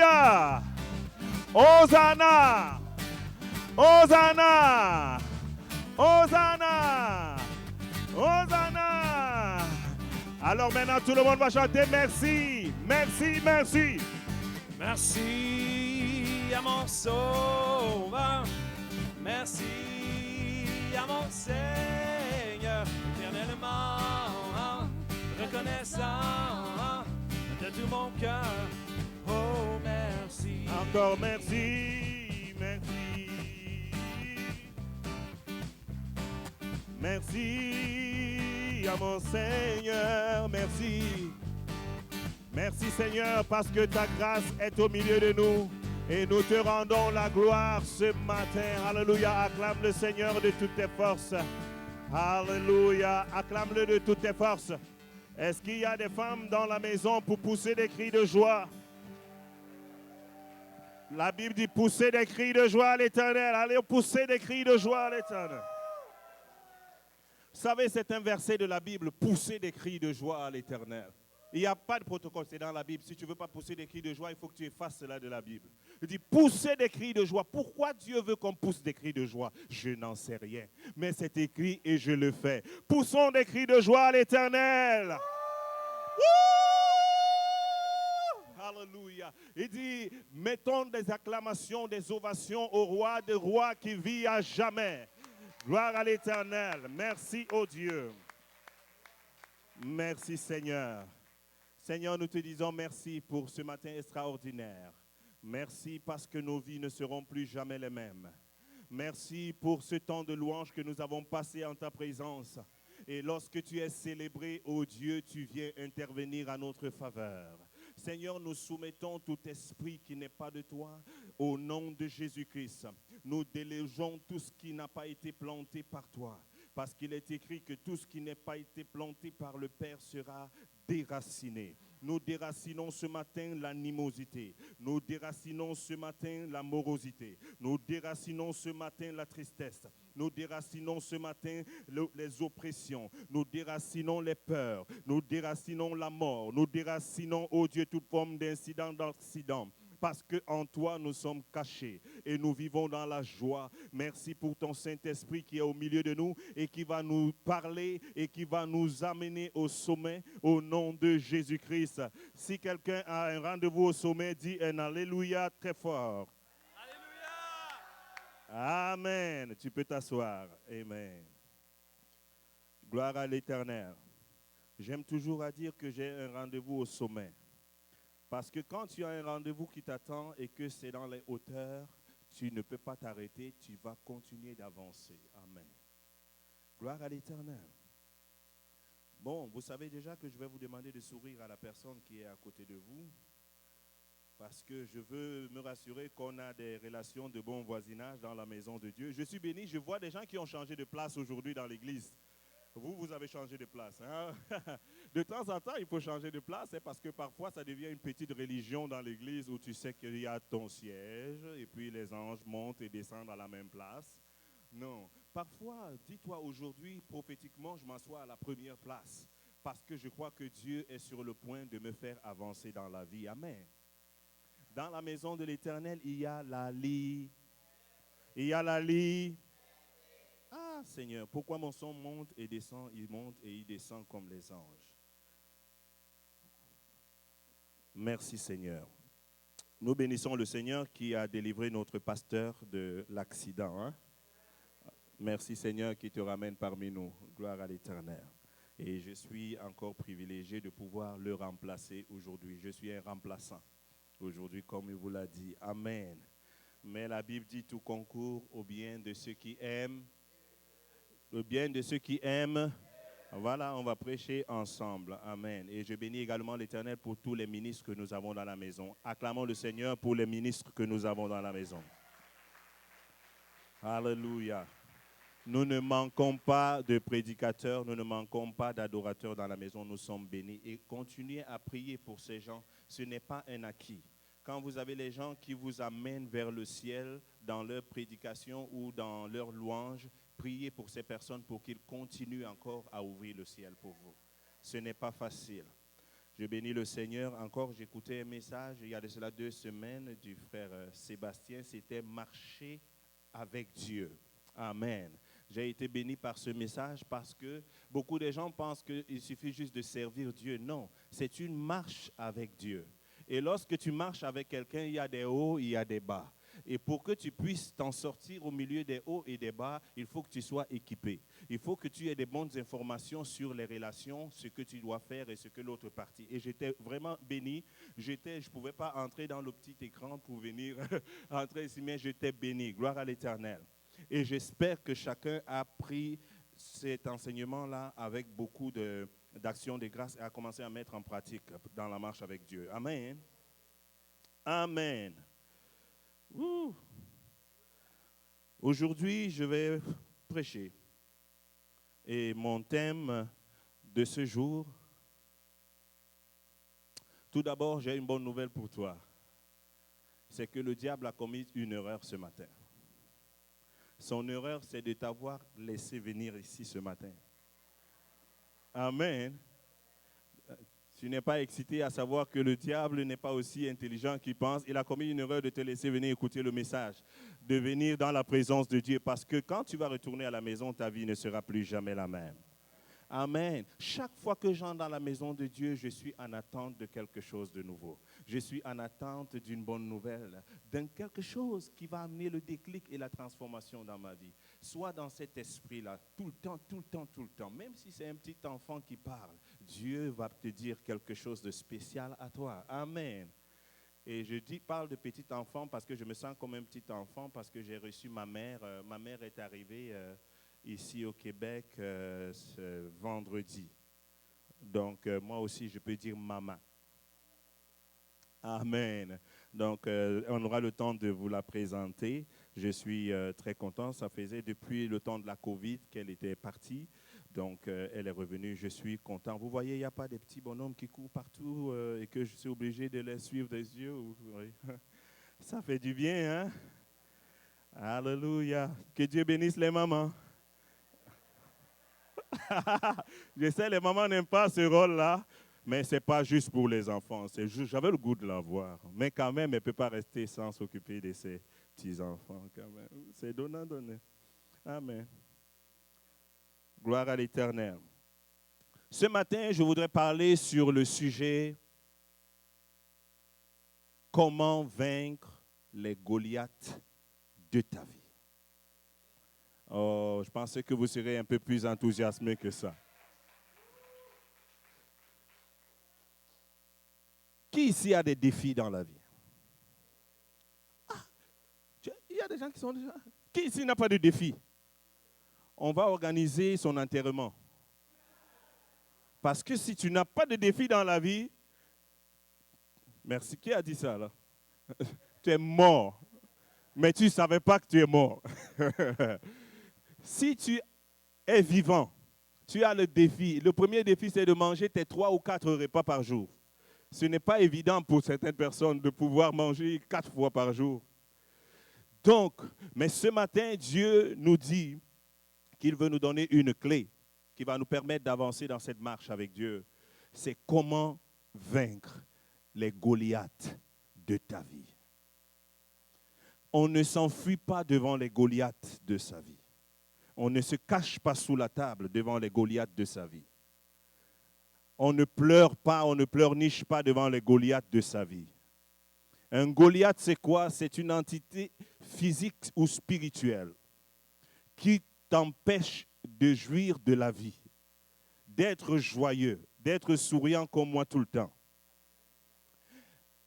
Alléluia. Hosanna. Hosanna. Hosanna. Hosanna. Alors maintenant, tout le monde va chanter merci. Merci, merci. Merci à mon sauveur. Merci à mon Seigneur. Éternellement reconnaissant de tout mon cœur. Oh, merci. Encore merci, merci. Merci à mon Seigneur, merci. Merci Seigneur parce que ta grâce est au milieu de nous et nous te rendons la gloire ce matin. Alléluia, acclame le Seigneur de toutes tes forces. Alléluia, acclame-le de toutes tes forces. Est-ce qu'il y a des femmes dans la maison pour pousser des cris de joie? La Bible dit pousser des cris de joie à l'Éternel. Allez pousser des cris de joie à l'Éternel. Vous savez, c'est un verset de la Bible, pousser des cris de joie à l'Éternel. Il n'y a pas de protocole, c'est dans la Bible. Si tu ne veux pas pousser des cris de joie, il faut que tu effaces cela de la Bible. Il dit pousser des cris de joie. Pourquoi Dieu veut qu'on pousse des cris de joie? Je n'en sais rien. Mais c'est écrit et je le fais. Poussons des cris de joie à l'Éternel. Alléluia. Il dit, mettons des acclamations, des ovations au roi des rois qui vit à jamais. Gloire à l'Éternel. Merci, ô Dieu. Merci, Seigneur. Seigneur, nous te disons merci pour ce matin extraordinaire. Merci parce que nos vies ne seront plus jamais les mêmes. Merci pour ce temps de louange que nous avons passé en ta présence. Et lorsque tu es célébré, ô Dieu, tu viens intervenir à notre faveur. Seigneur, nous soumettons tout esprit qui n'est pas de toi au nom de Jésus-Christ. Nous délégeons tout ce qui n'a pas été planté par toi. Parce qu'il est écrit que tout ce qui n'a pas été planté par le Père sera déraciné. Nous déracinons ce matin l'animosité. Nous déracinons ce matin la morosité. Nous déracinons ce matin la tristesse. Nous déracinons ce matin les oppressions. Nous déracinons les peurs. Nous déracinons la mort. Nous déracinons, oh Dieu, toute forme d'incident, d'accident. Parce qu'en toi, nous sommes cachés et nous vivons dans la joie. Merci pour ton Saint-Esprit qui est au milieu de nous et qui va nous parler et qui va nous amener au sommet au nom de Jésus-Christ. Si quelqu'un a un rendez-vous au sommet, dis un Alléluia très fort. Alléluia. Amen. Tu peux t'asseoir. Amen. Gloire à l'Éternel. J'aime toujours à dire que j'ai un rendez-vous au sommet. Parce que quand tu as un rendez-vous qui t'attend et que c'est dans les hauteurs, tu ne peux pas t'arrêter, tu vas continuer d'avancer. Amen. Gloire à l'Éternel. Bon, vous savez déjà que je vais vous demander de sourire à la personne qui est à côté de vous. Parce que je veux me rassurer qu'on a des relations de bon voisinage dans la maison de Dieu. Je suis béni, je vois des gens qui ont changé de place aujourd'hui dans l'église. Vous avez changé de place. Hein? De temps en temps, il faut changer de place parce que parfois, ça devient une petite religion dans l'église où tu sais qu'il y a ton siège et puis les anges montent et descendent à la même place. Non. Parfois, dis-toi aujourd'hui, prophétiquement, je m'assois à la première place parce que je crois que Dieu est sur le point de me faire avancer dans la vie. Amen. Dans la maison de l'Éternel, il y a la lit. Il y a la lit. Ah, Seigneur, pourquoi mon son monte et descend, il monte et il descend comme les anges. Merci, Seigneur. Nous bénissons le Seigneur qui a délivré notre pasteur de l'accident. Hein? Merci, Seigneur, qui te ramène parmi nous. Gloire à l'Éternel. Et je suis encore privilégié de pouvoir le remplacer aujourd'hui. Je suis un remplaçant aujourd'hui, comme il vous l'a dit. Amen. Mais la Bible dit tout concourt au bien de ceux qui aiment. Le bien de ceux qui aiment. Voilà, on va prêcher ensemble. Amen. Et je bénis également l'Éternel pour tous les ministres que nous avons dans la maison. Acclamons le Seigneur pour les ministres que nous avons dans la maison. Alléluia. Nous ne manquons pas de prédicateurs, nous ne manquons pas d'adorateurs dans la maison. Nous sommes bénis. Et continuez à prier pour ces gens. Ce n'est pas un acquis. Quand vous avez les gens qui vous amènent vers le ciel dans leur prédication ou dans leur louange, priez pour ces personnes pour qu'ils continuent encore à ouvrir le ciel pour vous. Ce n'est pas facile. Je bénis le Seigneur. Encore, j'écoutais un message il y a de cela 2 semaines du frère Sébastien. C'était marcher avec Dieu. Amen. J'ai été béni par ce message parce que beaucoup de gens pensent qu'il suffit juste de servir Dieu. Non, c'est une marche avec Dieu. Et lorsque tu marches avec quelqu'un, il y a des hauts, il y a des bas. Et pour que tu puisses t'en sortir au milieu des hauts et des bas, il faut que tu sois équipé. Il faut que tu aies des bonnes informations sur les relations, ce que tu dois faire et ce que l'autre partie. Et j'étais vraiment béni. Je ne pouvais pas entrer dans le petit écran pour venir entrer ici, mais j'étais béni. Gloire à l'Éternel. Et j'espère que chacun a pris cet enseignement-là avec beaucoup d'action de grâce et a commencé à mettre en pratique dans la marche avec Dieu. Amen. Amen. Ouh. Aujourd'hui, je vais prêcher. Et mon thème de ce jour, tout d'abord, j'ai une bonne nouvelle pour toi. C'est que le diable a commis une erreur ce matin. Son erreur, c'est de t'avoir laissé venir ici ce matin. Amen. Tu n'es pas excité à savoir que le diable n'est pas aussi intelligent qu'il pense. Il a commis une erreur de te laisser venir écouter le message, de venir dans la présence de Dieu. Parce que quand tu vas retourner à la maison, ta vie ne sera plus jamais la même. Amen. Chaque fois que j'entre dans la maison de Dieu, je suis en attente de quelque chose de nouveau. Je suis en attente d'une bonne nouvelle, d'un quelque chose qui va amener le déclic et la transformation dans ma vie. Soit dans cet esprit-là, tout le temps, tout le temps, tout le temps. Même si c'est un petit enfant qui parle, Dieu va te dire quelque chose de spécial à toi. Amen. Et parle de petit enfant parce que je me sens comme un petit enfant, parce que j'ai reçu ma mère. Ma mère est arrivée ici au Québec ce vendredi. Donc, moi aussi, je peux dire maman. Amen. Donc, on aura le temps de vous la présenter. Je suis très content. Ça faisait depuis le temps de la COVID qu'elle était partie. Donc, elle est revenue. Je suis content. Vous voyez, il n'y a pas des petits bonhommes qui courent partout et que je suis obligé de les suivre des yeux. Oui. Ça fait du bien, hein? Alléluia. Que Dieu bénisse les mamans. Je sais, les mamans n'aiment pas ce rôle-là, mais ce n'est pas juste pour les enfants. J'avais le goût de la voir, mais quand même, elle ne peut pas rester sans s'occuper de ses petits-enfants. C'est donnant. Amen. Gloire à l'Éternel. Ce matin, je voudrais parler sur le sujet « Comment vaincre les Goliaths de ta vie ». Oh, je pensais que vous serez un peu plus enthousiasmé que ça. Qui ici a des défis dans la vie? Il y a des gens qui sont déjà... Qui ici n'a pas de défi? On va organiser son enterrement. Parce que si tu n'as pas de défi dans la vie... Merci. Qui a dit ça là? Tu es mort. Mais tu ne savais pas que tu es mort. Si tu es vivant, tu as le défi. Le premier défi, c'est de manger tes 3 ou 4 repas par jour. Ce n'est pas évident pour certaines personnes de pouvoir manger 4 fois par jour. Donc, mais ce matin, Dieu nous dit qu'il veut nous donner une clé qui va nous permettre d'avancer dans cette marche avec Dieu. C'est comment vaincre les Goliaths de ta vie. On ne s'enfuit pas devant les Goliaths de sa vie. On ne se cache pas sous la table devant les Goliaths de sa vie. On ne pleure pas, on ne pleurniche pas devant les Goliaths de sa vie. Un Goliath, c'est quoi? C'est une entité physique ou spirituelle qui t'empêche de jouir de la vie, d'être joyeux, d'être souriant comme moi tout le temps.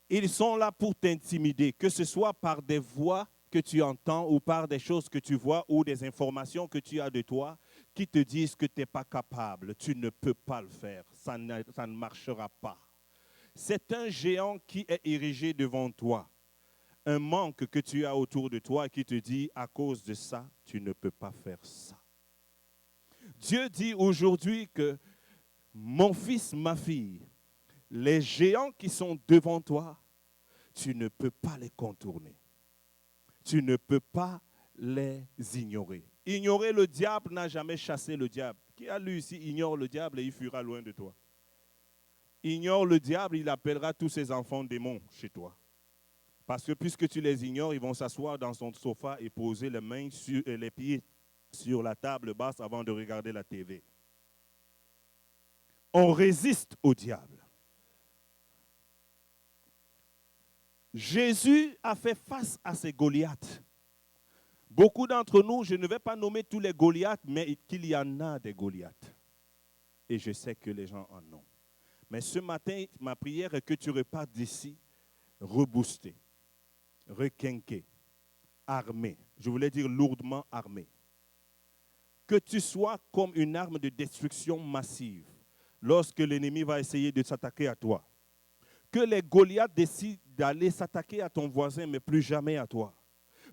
Ils sont là pour t'intimider, que ce soit par des voix que tu entends ou par des choses que tu vois ou des informations que tu as de toi qui te disent que tu n'es pas capable, tu ne peux pas le faire, ça ne marchera pas. C'est un géant qui est érigé devant toi, un manque que tu as autour de toi qui te dit à cause de ça, tu ne peux pas faire ça. Dieu dit aujourd'hui que mon fils, ma fille, les géants qui sont devant toi, tu ne peux pas les contourner. Tu ne peux pas les ignorer. Ignorer le diable n'a jamais chassé le diable. Qui a lu ici, ignore le diable et il fuira loin de toi. Ignore le diable, il appellera tous ses enfants démons chez toi. Parce que puisque tu les ignores, ils vont s'asseoir dans son sofa et poser les mains et les pieds sur la table basse avant de regarder la TV. On résiste au diable. Jésus a fait face à ces Goliaths. Beaucoup d'entre nous, je ne vais pas nommer tous les Goliaths, mais qu'il y en a des Goliaths. Et je sais que les gens en ont. Mais ce matin, ma prière est que tu repartes d'ici reboosté, requinqué, armé. Je voulais dire lourdement armé. Que tu sois comme une arme de destruction massive lorsque l'ennemi va essayer de s'attaquer à toi. Que les Goliaths décident d'aller s'attaquer à ton voisin, mais plus jamais à toi.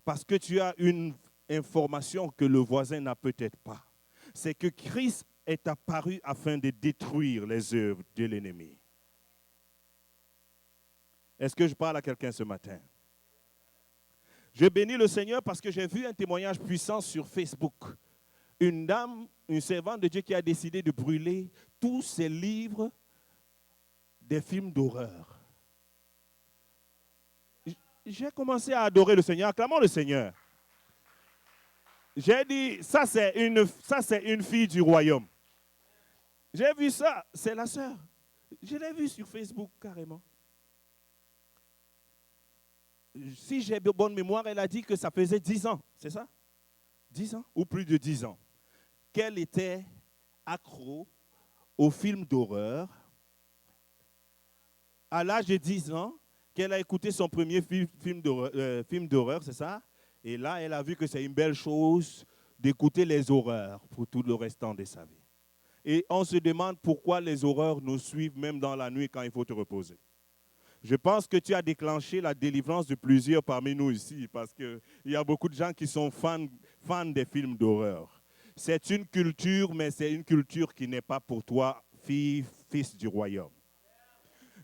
Parce que tu as une information que le voisin n'a peut-être pas. C'est que Christ est apparu afin de détruire les œuvres de l'ennemi. Est-ce que je parle à quelqu'un ce matin? Je bénis le Seigneur parce que j'ai vu un témoignage puissant sur Facebook. Une dame, une servante de Dieu qui a décidé de brûler tous ses livres des films d'horreur. J'ai commencé à adorer le Seigneur. Acclamons le Seigneur. J'ai dit, ça c'est une fille du royaume. J'ai vu ça, c'est la sœur. Je l'ai vu sur Facebook carrément. Si j'ai de bonne mémoire, elle a dit que ça faisait 10 ans, c'est ça? 10 ans ou plus de 10 ans. Qu'elle était accro aux films d'horreur. À l'âge de 10 ans, qu'elle a écouté son premier film d'horreur, c'est ça? Et là, elle a vu que c'est une belle chose d'écouter les horreurs pour tout le restant de sa vie. Et on se demande pourquoi les horreurs nous suivent même dans la nuit quand il faut te reposer. Je pense que tu as déclenché la délivrance de plusieurs parmi nous ici parce qu'il y a beaucoup de gens qui sont fans des films d'horreur. C'est une culture, mais c'est une culture qui n'est pas pour toi, fils du royaume.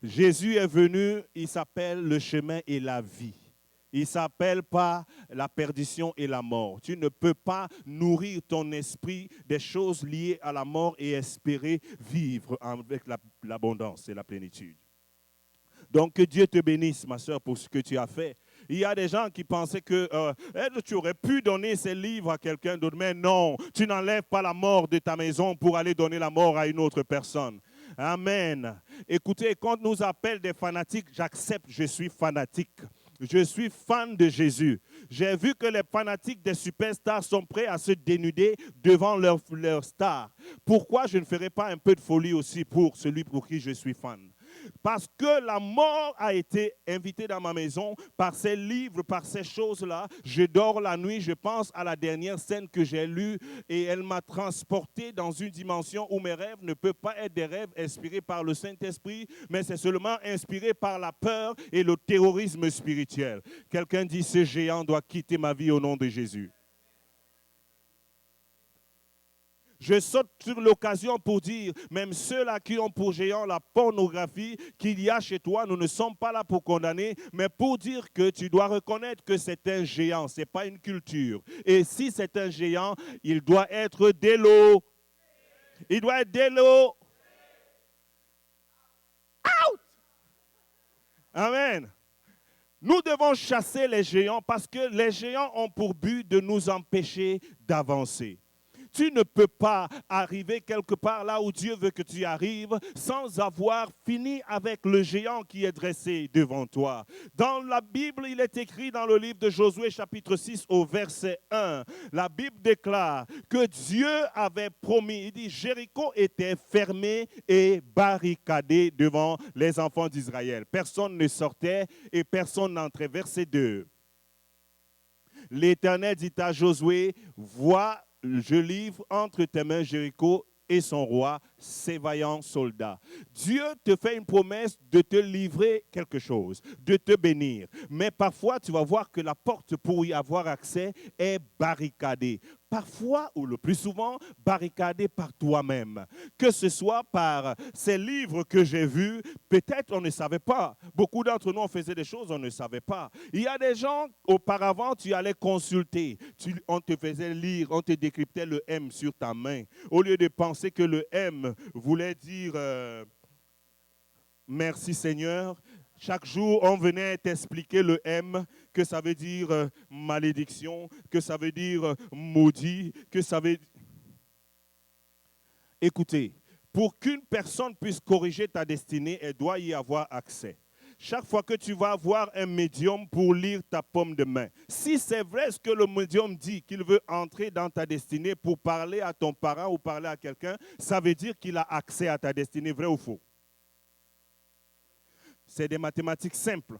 Jésus est venu, il s'appelle le chemin et la vie. Il ne s'appelle pas la perdition et la mort. Tu ne peux pas nourrir ton esprit des choses liées à la mort et espérer vivre avec l'abondance et la plénitude. Donc, que Dieu te bénisse, ma soeur, pour ce que tu as fait. Il y a des gens qui pensaient que tu aurais pu donner ces livres à quelqu'un d'autre. Mais non, tu n'enlèves pas la mort de ta maison pour aller donner la mort à une autre personne. Amen. Écoutez, quand on nous appelle des fanatiques, j'accepte, je suis fanatique. Je suis fan de Jésus. J'ai vu que les fanatiques des superstars sont prêts à se dénuder devant leur star. Pourquoi je ne ferai pas un peu de folie aussi pour celui pour qui je suis fan? Parce que la mort a été invitée dans ma maison par ces livres, par ces choses-là. Je dors la nuit, je pense à la dernière scène que j'ai lue et elle m'a transporté dans une dimension où mes rêves ne peuvent pas être des rêves inspirés par le Saint-Esprit, mais c'est seulement inspiré par la peur et le terrorisme spirituel. Quelqu'un dit, ce géant doit quitter ma vie au nom de Jésus. Je saute sur l'occasion pour dire, même ceux-là qui ont pour géant la pornographie qu'il y a chez toi, nous ne sommes pas là pour condamner, mais pour dire que tu dois reconnaître que c'est un géant, ce n'est pas une culture. Et si c'est un géant, il doit être délo. Il doit être délo. Out! Amen. Nous devons chasser les géants parce que les géants ont pour but de nous empêcher d'avancer. Tu ne peux pas arriver quelque part là où Dieu veut que tu arrives sans avoir fini avec le géant qui est dressé devant toi. Dans la Bible, il est écrit dans le livre de Josué chapitre 6 au verset 1. La Bible déclare que Dieu avait promis, il dit Jéricho était fermé et barricadé devant les enfants d'Israël. Personne ne sortait et personne n'entrait. Verset 2. L'Éternel dit à Josué, vois, je livre entre tes mains Jéricho et son roi, ses vaillants soldats. Dieu te fait une promesse de te livrer quelque chose, de te bénir. Mais parfois, tu vas voir que la porte pour y avoir accès est barricadée. Parfois, ou le plus souvent, barricadée par toi-même. Que ce soit par ces livres que j'ai vus, peut-être on ne savait pas. Beaucoup d'entre nous, on faisait des choses, on ne savait pas. Il y a des gens, auparavant, tu allais consulter. On te faisait lire, on te décryptait le M sur ta main. Au lieu de penser que le M voulait dire Merci Seigneur. Chaque jour, on venait t'expliquer le M, que ça veut dire malédiction, que ça veut dire maudit, que ça veut... Écoutez, pour qu'une personne puisse corriger ta destinée, elle doit y avoir accès. Chaque fois que tu vas voir un médium pour lire ta paume de main, si c'est vrai ce que le médium dit, qu'il veut entrer dans ta destinée pour parler à ton parent ou parler à quelqu'un, ça veut dire qu'il a accès à ta destinée, vrai ou faux? C'est des mathématiques simples.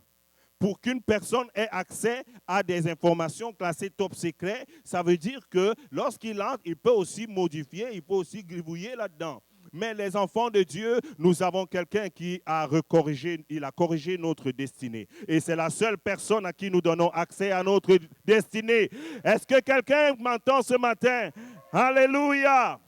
Pour qu'une personne ait accès à des informations classées top secret, ça veut dire que lorsqu'il entre, il peut aussi modifier, il peut aussi gribouiller là-dedans. Mais les enfants de Dieu, nous avons quelqu'un qui a corrigé notre destinée. Et c'est la seule personne à qui nous donnons accès à notre destinée. Est-ce que quelqu'un m'entend ce matin? Alléluia!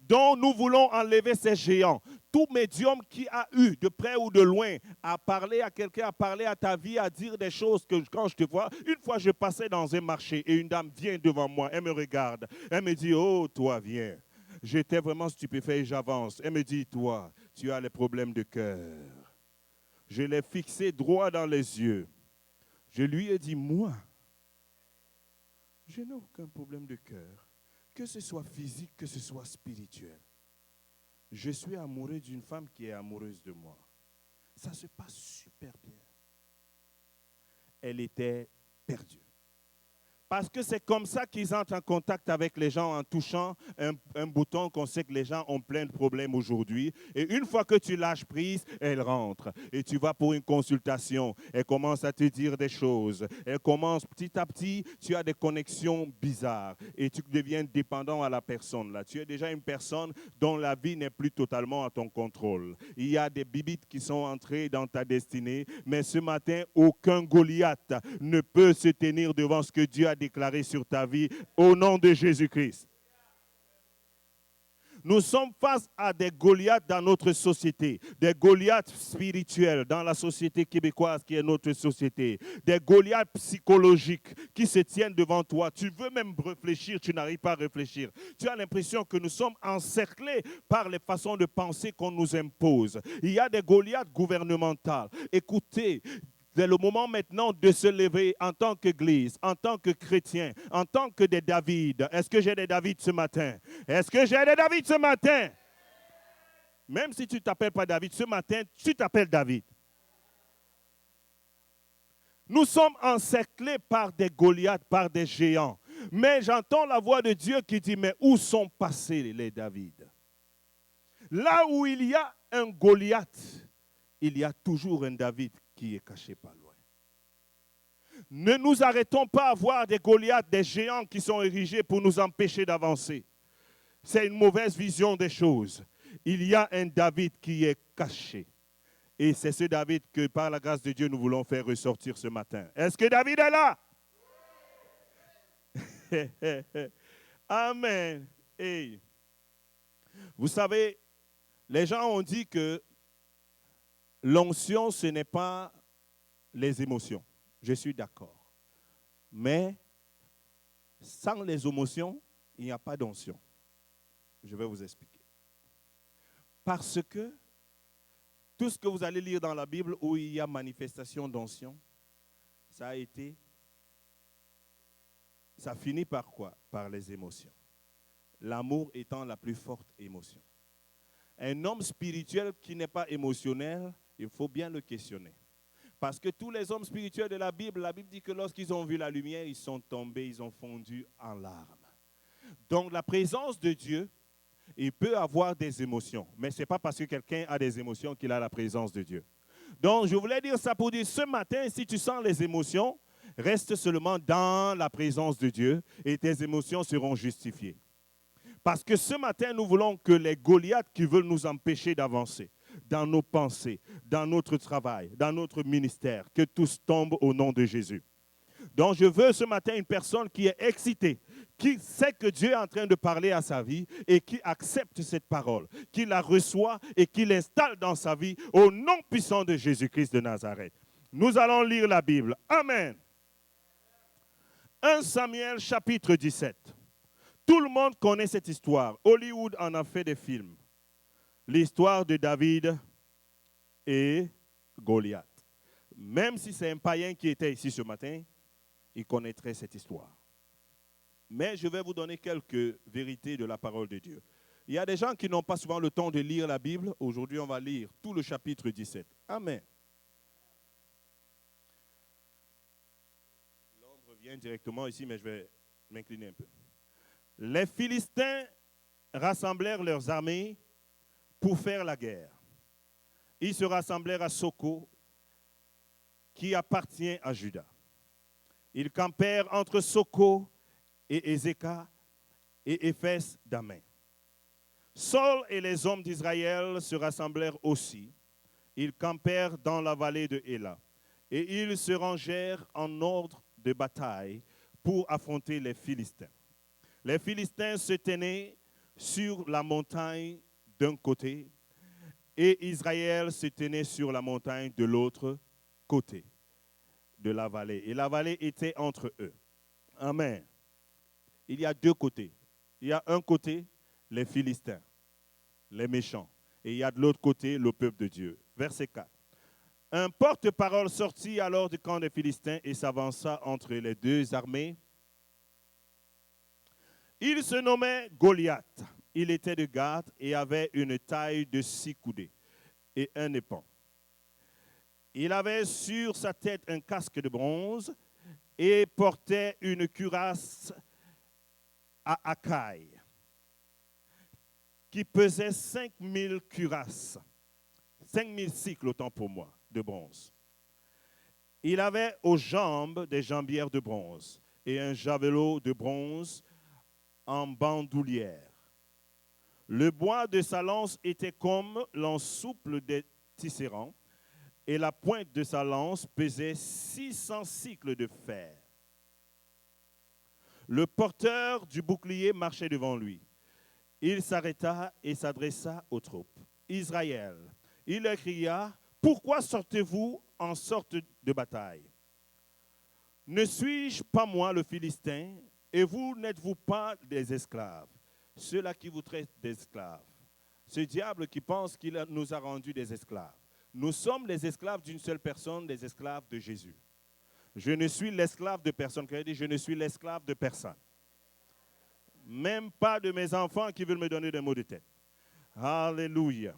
Donc nous voulons enlever ces géants. Tout médium qui a eu, de près ou de loin, à parler à quelqu'un, à parler à ta vie, à dire des choses que quand je te vois, une fois je passais dans un marché et une dame vient devant moi, elle me regarde, elle me dit, oh toi viens. J'étais vraiment stupéfait et j'avance. Elle me dit, toi, tu as les problèmes de cœur. Je l'ai fixé droit dans les yeux. Je lui ai dit, moi, je n'ai aucun problème de cœur. Que ce soit physique, que ce soit spirituel. Je suis amoureux d'une femme qui est amoureuse de moi. Ça se passe super bien. Elle était perdue. Parce que c'est comme ça qu'ils entrent en contact avec les gens en touchant un bouton qu'on sait que les gens ont plein de problèmes aujourd'hui. Et une fois que tu lâches prise, elle rentre. Et tu vas pour une consultation. Elle commence à te dire des choses. Elle commence petit à petit, tu as des connexions bizarres. Et tu deviens dépendant à la personne. Là. Tu es déjà une personne dont la vie n'est plus totalement à ton contrôle. Il y a des bibites qui sont entrées dans ta destinée. Mais ce matin, aucun Goliath ne peut se tenir devant ce que Dieu a déclaré sur ta vie au nom de Jésus-Christ. Nous sommes face à des Goliaths dans notre société, des Goliaths spirituels dans la société québécoise qui est notre société, des Goliaths psychologiques qui se tiennent devant toi. Tu veux même réfléchir, tu n'arrives pas à réfléchir. Tu as l'impression que nous sommes encerclés par les façons de penser qu'on nous impose. Il y a des Goliaths gouvernementaux. Écoutez, c'est le moment maintenant de se lever en tant qu'Église, en tant que chrétien, en tant que des David. Est-ce que j'ai des David ce matin? Est-ce que j'ai des David ce matin? Même si tu ne t'appelles pas David, ce matin, tu t'appelles David. Nous sommes encerclés par des Goliaths, par des géants. Mais j'entends la voix de Dieu qui dit, mais où sont passés les David? Là où il y a un Goliath, il y a toujours un David qui est caché pas loin. Ne nous arrêtons pas à voir des Goliaths, des géants qui sont érigés pour nous empêcher d'avancer. C'est une mauvaise vision des choses. Il y a un David qui est caché. Et c'est ce David que, par la grâce de Dieu, nous voulons faire ressortir ce matin. Est-ce que David est là? Amen. Hey. Vous savez, les gens ont dit que l'onction, ce n'est pas les émotions. Je suis d'accord. Mais sans les émotions, il n'y a pas d'onction. Je vais vous expliquer. Parce que tout ce que vous allez lire dans la Bible où il y a manifestation d'onction, ça finit par quoi? Par les émotions. L'amour étant la plus forte émotion. Un homme spirituel qui n'est pas émotionnel, il faut bien le questionner. Parce que tous les hommes spirituels de la Bible dit que lorsqu'ils ont vu la lumière, ils sont tombés, ils ont fondu en larmes. Donc la présence de Dieu, il peut avoir des émotions. Mais ce n'est pas parce que quelqu'un a des émotions qu'il a la présence de Dieu. Donc je voulais dire ça pour dire, ce matin, si tu sens les émotions, reste seulement dans la présence de Dieu et tes émotions seront justifiées. Parce que ce matin, nous voulons que les Goliaths qui veulent nous empêcher d'avancer dans nos pensées, dans notre travail, dans notre ministère, que tous tombent au nom de Jésus. Donc je veux ce matin une personne qui est excitée, qui sait que Dieu est en train de parler à sa vie et qui accepte cette parole, qui la reçoit et qui l'installe dans sa vie au nom puissant de Jésus-Christ de Nazareth. Nous allons lire la Bible. Amen. 1 Samuel chapitre 17. Tout le monde connaît cette histoire. Hollywood en a fait des films. L'histoire de David et Goliath. Même si c'est un païen qui était ici ce matin, il connaîtrait cette histoire. Mais je vais vous donner quelques vérités de la parole de Dieu. Il y a des gens qui n'ont pas souvent le temps de lire la Bible. Aujourd'hui, on va lire tout le chapitre 17. Amen. L'ombre vient directement ici, mais je vais m'incliner un peu. Les Philistins rassemblèrent leurs armées pour faire la guerre. Ils se rassemblèrent à Soko, qui appartient à Juda. Ils campèrent entre Soko et Ézéka et Éphès d'Amen. Saul et les hommes d'Israël se rassemblèrent aussi. Ils campèrent dans la vallée de Éla. Et ils se rangèrent en ordre de bataille pour affronter les Philistins. Les Philistins se tenaient sur la montagne d'un côté et Israël se tenait sur la montagne de l'autre côté de la vallée. Et la vallée était entre eux. Amen. Il y a deux côtés. Il y a un côté, les Philistins, les méchants. Et il y a de l'autre côté, le peuple de Dieu. Verset 4. Un porte-parole sortit alors du camp des Philistins et s'avança entre les deux armées. Il se nommait Goliath. Il était de Gath et avait une taille de 6 coudées et un épan. Il avait sur sa tête un casque de bronze et portait une cuirasse à Acaille qui pesait 5000 cuirasses, 5000 cycles autant pour moi, de bronze. Il avait aux jambes des jambières de bronze et un javelot de bronze en bandoulière. Le bois de sa lance était comme l'ensouple des tisserands et la pointe de sa lance pesait 600 cycles de fer. Le porteur du bouclier marchait devant lui. Il s'arrêta et s'adressa aux troupes. Israël, il leur cria, pourquoi sortez-vous en sorte de bataille? Ne suis-je pas moi le Philistin, et vous n'êtes-vous pas des esclaves? Ceux-là qui vous traitent d'esclaves. Ce diable qui pense qu'il nous a rendus des esclaves. Nous sommes les esclaves d'une seule personne, les esclaves de Jésus. Je ne suis l'esclave de personne. Je ne suis l'esclave de personne. Même pas de mes enfants qui veulent me donner des mots de tête. Alléluia.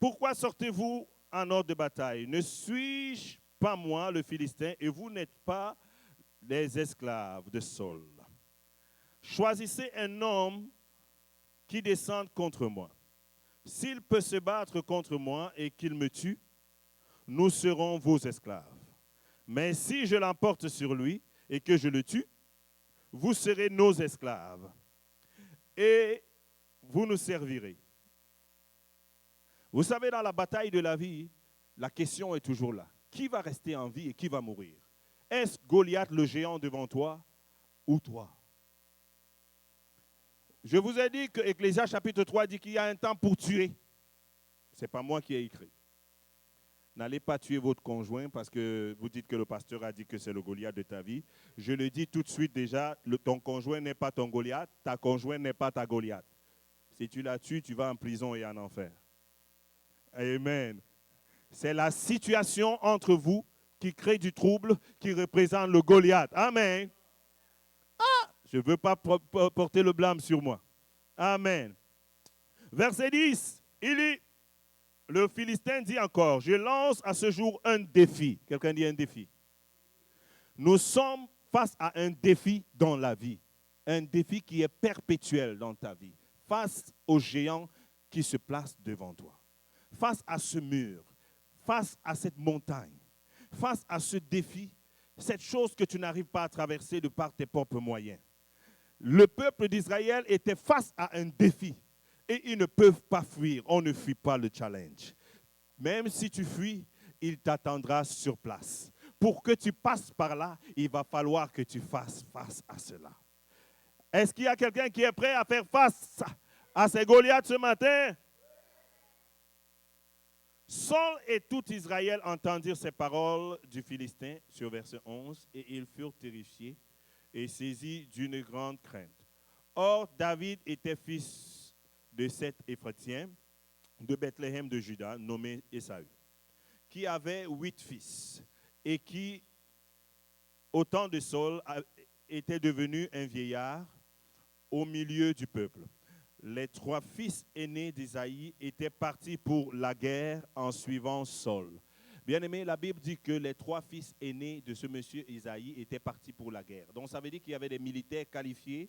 Pourquoi sortez-vous en ordre de bataille? Ne suis-je pas moi le Philistin et vous n'êtes pas les esclaves de Saul? Choisissez un homme qui descende contre moi. S'il peut se battre contre moi et qu'il me tue, nous serons vos esclaves. Mais si je l'emporte sur lui et que je le tue, vous serez nos esclaves et vous nous servirez. Vous savez, dans la bataille de la vie, la question est toujours là. Qui va rester en vie et qui va mourir? Est-ce Goliath le géant devant toi ou toi? Je vous ai dit que Ecclésias chapitre 3 dit qu'il y a un temps pour tuer. Ce n'est pas moi qui ai écrit. N'allez pas tuer votre conjoint parce que vous dites que le pasteur a dit que c'est le Goliath de ta vie. Je le dis tout de suite déjà, ton conjoint n'est pas ton Goliath, ta conjointe n'est pas ta Goliath. Si tu la tues, tu vas en prison et en enfer. Amen. C'est la situation entre vous qui crée du trouble, qui représente le Goliath. Amen. Ah, je ne veux pas porter le blâme sur moi. Amen. Verset 10, le Philistin dit encore, je lance à ce jour un défi. Quelqu'un dit un défi. Nous sommes face à un défi dans la vie. Un défi qui est perpétuel dans ta vie. Face au géant qui se place devant toi. Face à ce mur. Face à cette montagne. Face à ce défi. Cette chose que tu n'arrives pas à traverser de par tes propres moyens. Le peuple d'Israël était face à un défi. Et ils ne peuvent pas fuir. On ne fuit pas le challenge. Même si tu fuis, il t'attendra sur place. Pour que tu passes par là, il va falloir que tu fasses face à cela. Est-ce qu'il y a quelqu'un qui est prêt à faire face à ces Goliaths ce matin? Saul et tout Israël entendirent ces paroles du Philistin sur verset 11 et ils furent terrifiés et saisis d'une grande crainte. Or, David était fils de cet Éphratien, de Bethléem de Juda, nommé Ésaü, qui avait 8 fils et qui, au temps de Saul, était devenu un vieillard au milieu du peuple. Les 3 fils aînés d'Ésaïe étaient partis pour la guerre en suivant Saul. Bien-aimé, la Bible dit que les 3 fils aînés de ce monsieur Ésaïe étaient partis pour la guerre. Donc ça veut dire qu'il y avait des militaires qualifiés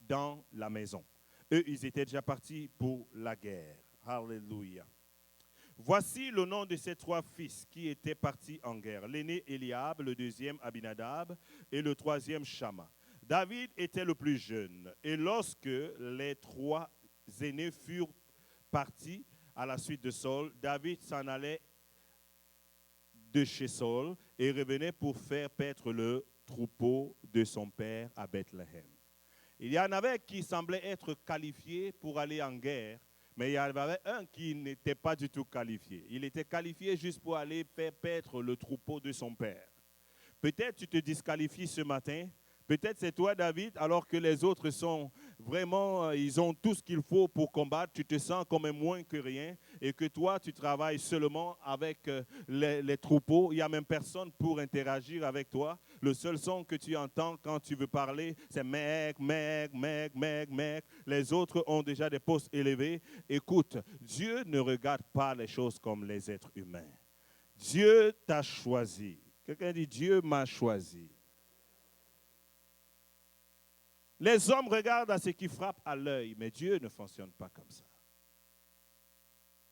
dans la maison. Eux, ils étaient déjà partis pour la guerre. Alléluia. Voici le nom de ces 3 fils qui étaient partis en guerre. L'aîné Eliab, le deuxième Abinadab et le troisième Shama. David était le plus jeune. Et lorsque les 3 aînés furent partis à la suite de Saul, David s'en allait de chez Saul et revenait pour faire paître le troupeau de son père à Bethléem. Il y en avait qui semblaient être qualifiés pour aller en guerre, mais il y en avait un qui n'était pas du tout qualifié. Il était qualifié juste pour aller faire paître le troupeau de son père. Peut-être tu te disqualifies ce matin. Peut-être c'est toi, David, alors que les autres sont vraiment, ils ont tout ce qu'il faut pour combattre. Tu te sens comme un moins que rien et que toi, tu travailles seulement avec les troupeaux. Il n'y a même personne pour interagir avec toi. Le seul son que tu entends quand tu veux parler, c'est mec, mec, mec, mec, mec. Les autres ont déjà des postes élevés. Écoute, Dieu ne regarde pas les choses comme les êtres humains. Dieu t'a choisi. Quelqu'un dit, Dieu m'a choisi. Les hommes regardent à ce qui frappe à l'œil, mais Dieu ne fonctionne pas comme ça.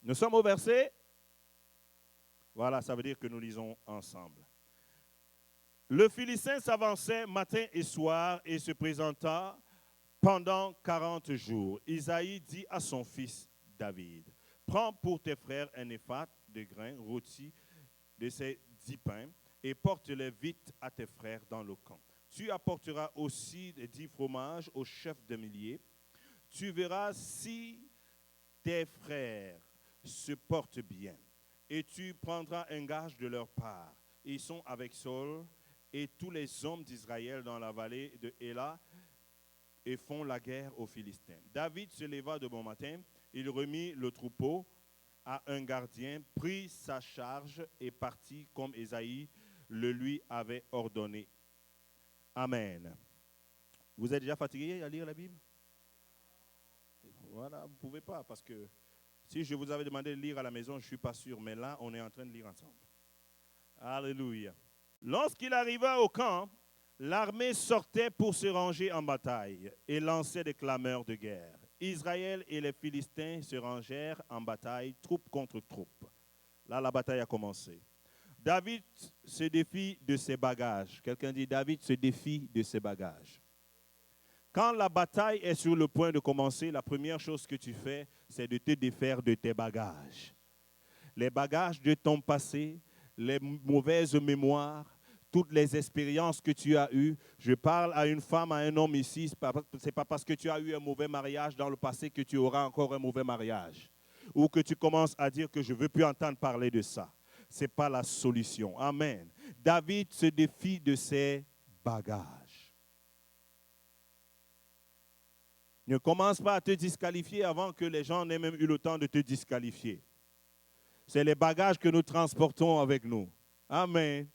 Nous sommes au verset. Voilà, ça veut dire que nous lisons ensemble. Le Philistin s'avançait matin et soir et se présenta pendant 40 jours. Isaïe dit à son fils David, prends pour tes frères un éphah de grains rôtis de ces 10 pains et porte-les vite à tes frères dans le camp. Tu apporteras aussi 10 fromages au chef de milliers. Tu verras si tes frères se portent bien. Et tu prendras un gage de leur part. Ils sont avec Saul et tous les hommes d'Israël dans la vallée de Éla et font la guerre aux Philistins. David se leva de bon matin. Il remit le troupeau à un gardien, prit sa charge et partit comme Ésaïe le lui avait ordonné. Amen. Vous êtes déjà fatigué à lire la Bible? Voilà, vous ne pouvez pas, parce que si je vous avais demandé de lire à la maison, je ne suis pas sûr, mais là, on est en train de lire ensemble. Alléluia. Lorsqu'il arriva au camp, l'armée sortait pour se ranger en bataille et lançait des clameurs de guerre. Israël et les Philistins se rangèrent en bataille, troupe contre troupe. Là, la bataille a commencé. David se défie de ses bagages. Quelqu'un dit, David se défie de ses bagages. Quand la bataille est sur le point de commencer, la première chose que tu fais, c'est de te défaire de tes bagages. Les bagages de ton passé, les mauvaises mémoires, toutes les expériences que tu as eues. Je parle à une femme, à un homme ici, ce n'est pas parce que tu as eu un mauvais mariage dans le passé que tu auras encore un mauvais mariage. Ou que tu commences à dire que je ne veux plus entendre parler de ça. Ce n'est pas la solution. Amen. David se défie de ses bagages. Ne commence pas à te disqualifier avant que les gens n'aient même eu le temps de te disqualifier. C'est les bagages que nous transportons avec nous. Amen.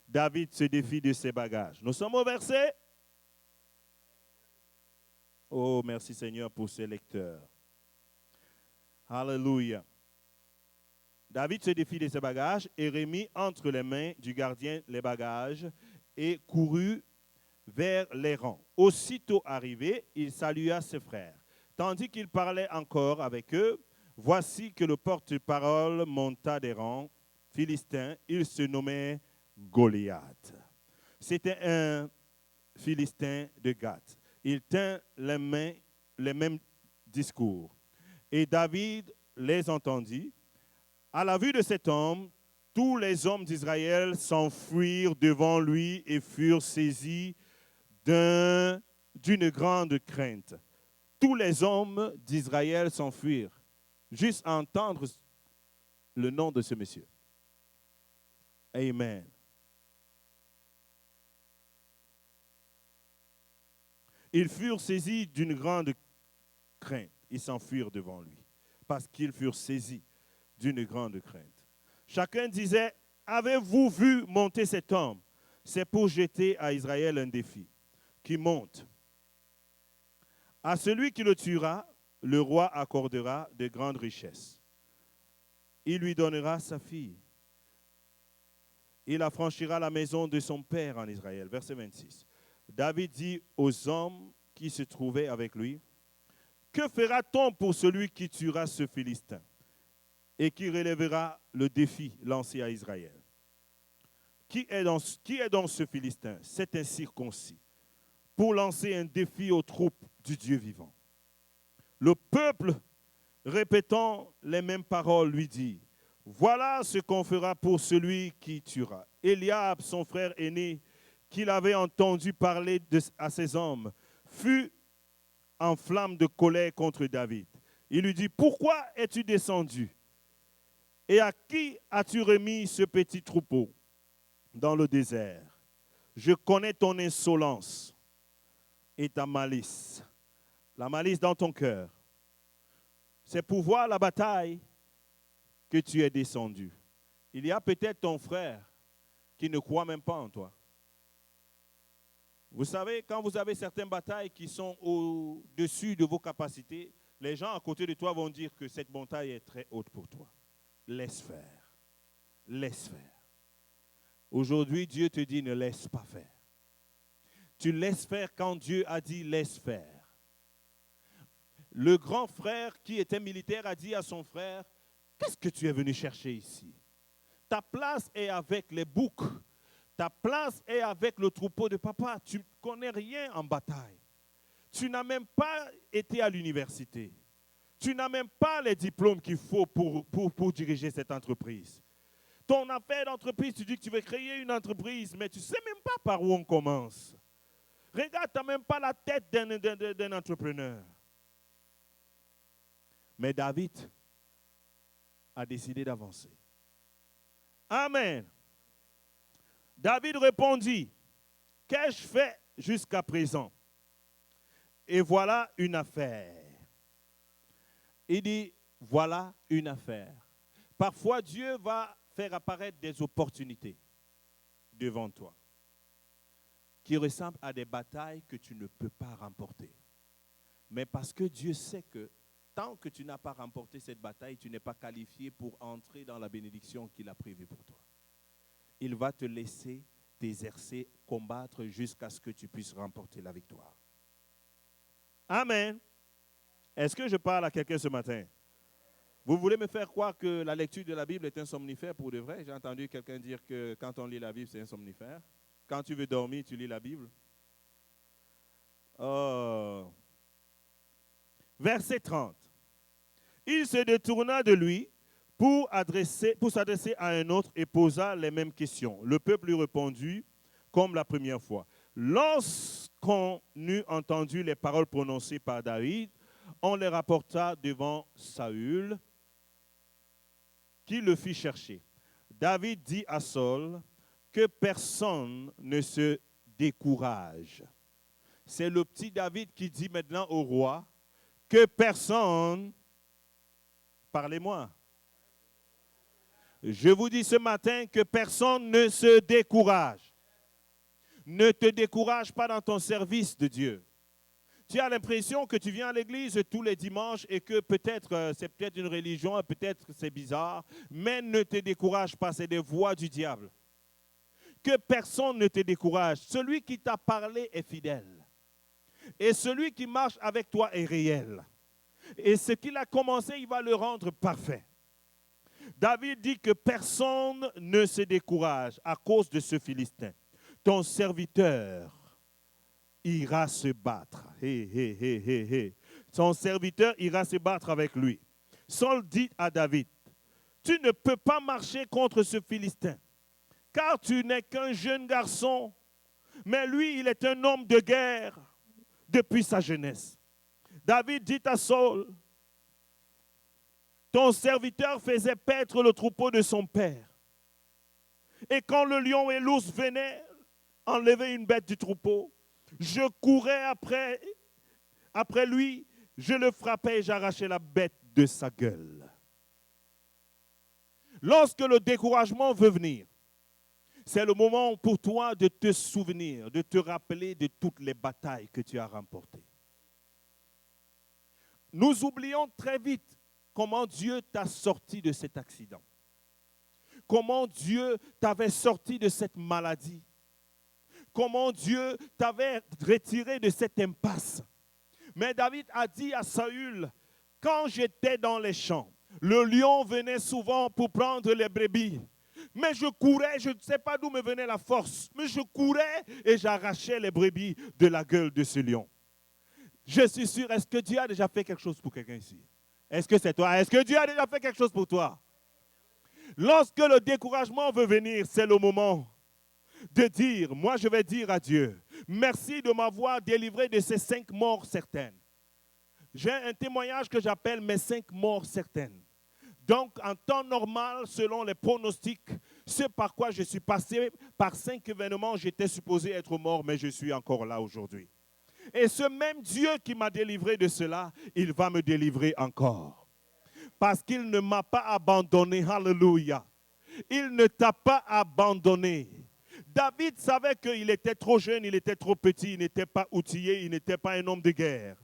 David se défie de ses bagages. Nous sommes au verset. Oh, merci Seigneur pour ces lecteurs. Alléluia. David se défie de ses bagages et remit entre les mains du gardien les bagages et courut vers les rangs. Aussitôt arrivé, il salua ses frères. Tandis qu'il parlait encore avec eux, voici que le porte-parole monta des rangs philistins. Il se nommait Goliath. C'était un Philistin de Gath. Il tint les mêmes discours. Et David les entendit. À la vue de cet homme, tous les hommes d'Israël s'enfuirent devant lui et furent saisis d'une grande crainte. Tous les hommes d'Israël s'enfuirent. Juste à entendre le nom de ce monsieur. Amen. Ils furent saisis d'une grande crainte. Ils s'enfuirent devant lui. parce qu'ils furent saisis d'une grande crainte. Chacun disait, avez-vous vu monter cet homme? C'est pour jeter à Israël un défi. Qui monte. À celui qui le tuera, le roi accordera de grandes richesses. Il lui donnera sa fille. Il affranchira la maison de son père en Israël. Verset 26. David dit aux hommes qui se trouvaient avec lui, que fera-t-on pour celui qui tuera ce Philistin et qui relèvera le défi lancé à Israël? Qui est donc ce Philistin? C'est un circoncis pour lancer un défi aux troupes du Dieu vivant. Le peuple, répétant les mêmes paroles, lui dit, voilà ce qu'on fera pour celui qui tuera. Eliab, son frère aîné, qu'il avait entendu parler à ses hommes, fut en flamme de colère contre David. Il lui dit, pourquoi es-tu descendu? Et à qui as-tu remis ce petit troupeau dans le désert? Je connais ton insolence et ta malice. La malice dans ton cœur. C'est pour voir la bataille que tu es descendu. Il y a peut-être ton frère qui ne croit même pas en toi. Vous savez, quand vous avez certaines batailles qui sont au-dessus de vos capacités, les gens à côté de toi vont dire que cette bataille est très haute pour toi. Laisse faire. Laisse faire. Aujourd'hui, Dieu te dit ne laisse pas faire. Tu laisses faire quand Dieu a dit laisse faire. Le grand frère qui était militaire a dit à son frère, qu'est-ce que tu es venu chercher ici? Ta place est avec les boucs. Ta place est avec le troupeau de papa. Tu ne connais rien en bataille. Tu n'as même pas été à l'université. Tu n'as même pas les diplômes qu'il faut pour diriger cette entreprise. Ton affaire d'entreprise, tu dis que tu veux créer une entreprise, mais tu ne sais même pas par où on commence. Regarde, tu n'as même pas la tête d'un entrepreneur. Mais David a décidé d'avancer. Amen. David répondit, qu'ai-je fait jusqu'à présent? Et voilà une affaire. Il dit, voilà une affaire. Parfois, Dieu va faire apparaître des opportunités devant toi qui ressemblent à des batailles que tu ne peux pas remporter. Mais parce que Dieu sait que tant que tu n'as pas remporté cette bataille, tu n'es pas qualifié pour entrer dans la bénédiction qu'il a prévue pour toi. Il va te laisser t'exercer, combattre jusqu'à ce que tu puisses remporter la victoire. Amen. Est-ce que je parle à quelqu'un ce matin? Vous voulez me faire croire que la lecture de la Bible est un somnifère pour de vrai? J'ai entendu quelqu'un dire que quand on lit la Bible, c'est un somnifère. Quand tu veux dormir, tu lis la Bible. Oh. Verset 30. Il se détourna de lui pour s'adresser à un autre et posa les mêmes questions. Le peuple lui répondit comme la première fois. Lorsqu'on eut entendu les paroles prononcées par David, on les rapporta devant Saül, qui le fit chercher. David dit à Saül que personne ne se décourage. C'est le petit David qui dit maintenant au roi que personne, parlez-moi. Je vous dis ce matin que personne ne se décourage. Ne te décourage pas dans ton service de Dieu. Tu as l'impression que tu viens à l'église tous les dimanches et que peut-être c'est peut-être une religion, peut-être c'est bizarre, mais ne te décourage pas, c'est des voies du diable. Que personne ne te décourage. Celui qui t'a parlé est fidèle. Et celui qui marche avec toi est réel. Et ce qu'il a commencé, il va le rendre parfait. David dit que personne ne se décourage à cause de ce Philistin. Ton serviteur ira se battre. Son serviteur ira se battre avec lui. Saül dit à David, tu ne peux pas marcher contre ce Philistin, car tu n'es qu'un jeune garçon, mais lui, il est un homme de guerre depuis sa jeunesse. David dit à Saül, ton serviteur faisait paître le troupeau de son père. Et quand le lion et l'ours venaient enlever une bête du troupeau, je courais après lui, je le frappais et j'arrachais la bête de sa gueule. Lorsque le découragement veut venir, c'est le moment pour toi de te souvenir, de te rappeler de toutes les batailles que tu as remportées. Nous oublions très vite comment Dieu t'a sorti de cet accident. Comment Dieu t'avait sorti de cette maladie. Comment Dieu t'avait retiré de cette impasse. Mais David a dit à Saül, quand j'étais dans les champs, le lion venait souvent pour prendre les brebis. Mais je courais, je ne sais pas d'où me venait la force, mais je courais et j'arrachais les brebis de la gueule de ce lion. Je suis sûr, est-ce que Dieu a déjà fait quelque chose pour quelqu'un ici? Est-ce que c'est toi? Est-ce que Dieu a déjà fait quelque chose pour toi? Lorsque le découragement veut venir, c'est le moment de dire, moi je vais dire à Dieu, merci de m'avoir délivré de ces 5 morts certaines. J'ai un témoignage que j'appelle mes 5 morts certaines. Donc, en temps normal, selon les pronostics, ce par quoi je suis passé, par 5 événements, j'étais supposé être mort, mais je suis encore là aujourd'hui. Et ce même Dieu qui m'a délivré de cela, il va me délivrer encore. Parce qu'il ne m'a pas abandonné, alléluia. Il ne t'a pas abandonné. David savait qu'il était trop jeune, il était trop petit, il n'était pas outillé, il n'était pas un homme de guerre.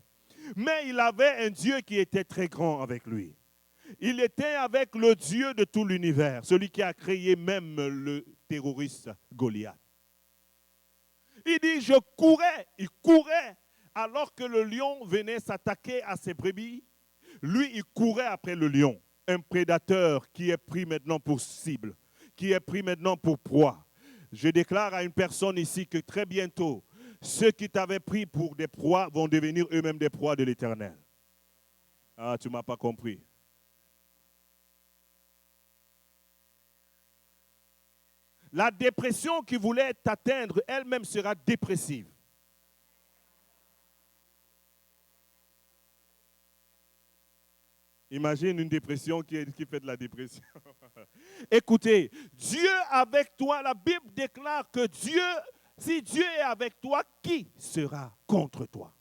Mais il avait un Dieu qui était très grand avec lui. Il était avec le Dieu de tout l'univers, celui qui a créé même le terroriste Goliath. Il dit, je courais, il courait, alors que le lion venait s'attaquer à ses brebis. Lui, il courait après le lion, un prédateur qui est pris maintenant pour cible, qui est pris maintenant pour proie. Je déclare à une personne ici que très bientôt, ceux qui t'avaient pris pour des proies vont devenir eux-mêmes des proies de l'Éternel. Ah, tu ne m'as pas compris. La dépression qui voulait t'atteindre, elle-même sera dépressive. Imagine une dépression qui fait de la dépression. Écoutez, Dieu avec toi, la Bible déclare que Dieu, si Dieu est avec toi, qui sera contre toi?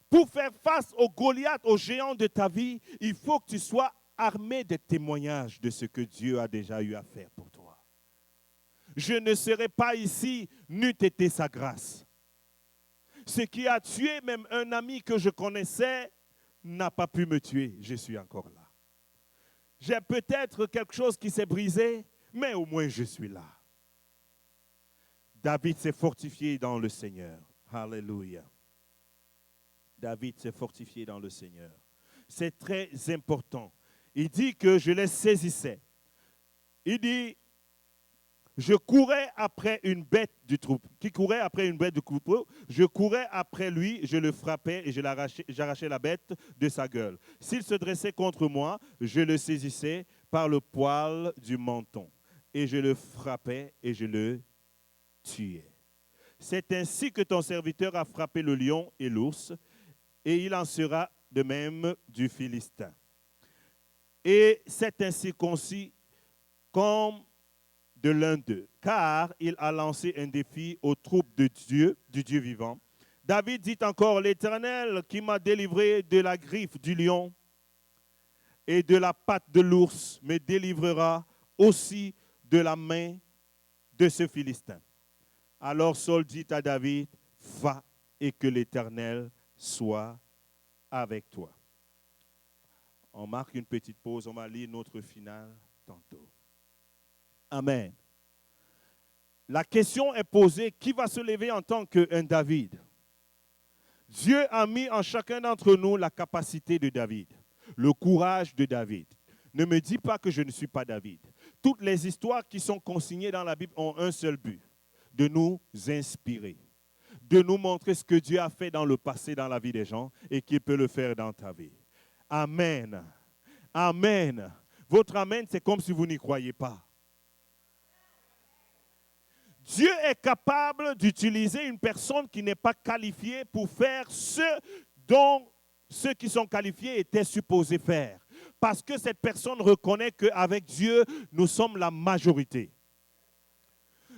Pour faire face au Goliath, au géant de ta vie, il faut que tu sois armé de témoignages de ce que Dieu a déjà eu à faire pour toi. Je ne serai pas ici, n'eût été sa grâce. Ce qui a tué même un ami que je connaissais n'a pas pu me tuer. Je suis encore là. J'ai peut-être quelque chose qui s'est brisé, mais au moins je suis là. David s'est fortifié dans le Seigneur. Alléluia. David s'est fortifié dans le Seigneur. C'est très important. Il dit que je les saisissais. Il dit, je courais après une bête du troupeau. Qui courait après une bête du troupeau? Je courais après lui, je le frappais et j'arrachais la bête de sa gueule. S'il se dressait contre moi, je le saisissais par le poil du menton. Et je le frappais et je le tuais. C'est ainsi que ton serviteur a frappé le lion et l'ours, et il en sera de même du Philistin. Et c'est ainsi concis comme de l'un d'eux, car il a lancé un défi aux troupes de Dieu, du Dieu vivant. David dit encore, l'Éternel qui m'a délivré de la griffe du lion et de la patte de l'ours me délivrera aussi de la main de ce Philistin. Alors Saul dit à David, va et que l'Éternel soit avec toi. On marque une petite pause, on va lire notre finale tantôt. Amen. La question est posée, qui va se lever en tant qu'un David? Dieu a mis en chacun d'entre nous la capacité de David, le courage de David. Ne me dis pas que je ne suis pas David. Toutes les histoires qui sont consignées dans la Bible ont un seul but, de nous inspirer, de nous montrer ce que Dieu a fait dans le passé dans la vie des gens et qu'il peut le faire dans ta vie. Amen. Amen. Votre amen, c'est comme si vous n'y croyez pas. Dieu est capable d'utiliser une personne qui n'est pas qualifiée pour faire ce dont ceux qui sont qualifiés étaient supposés faire. Parce que cette personne reconnaît qu'avec Dieu, nous sommes la majorité.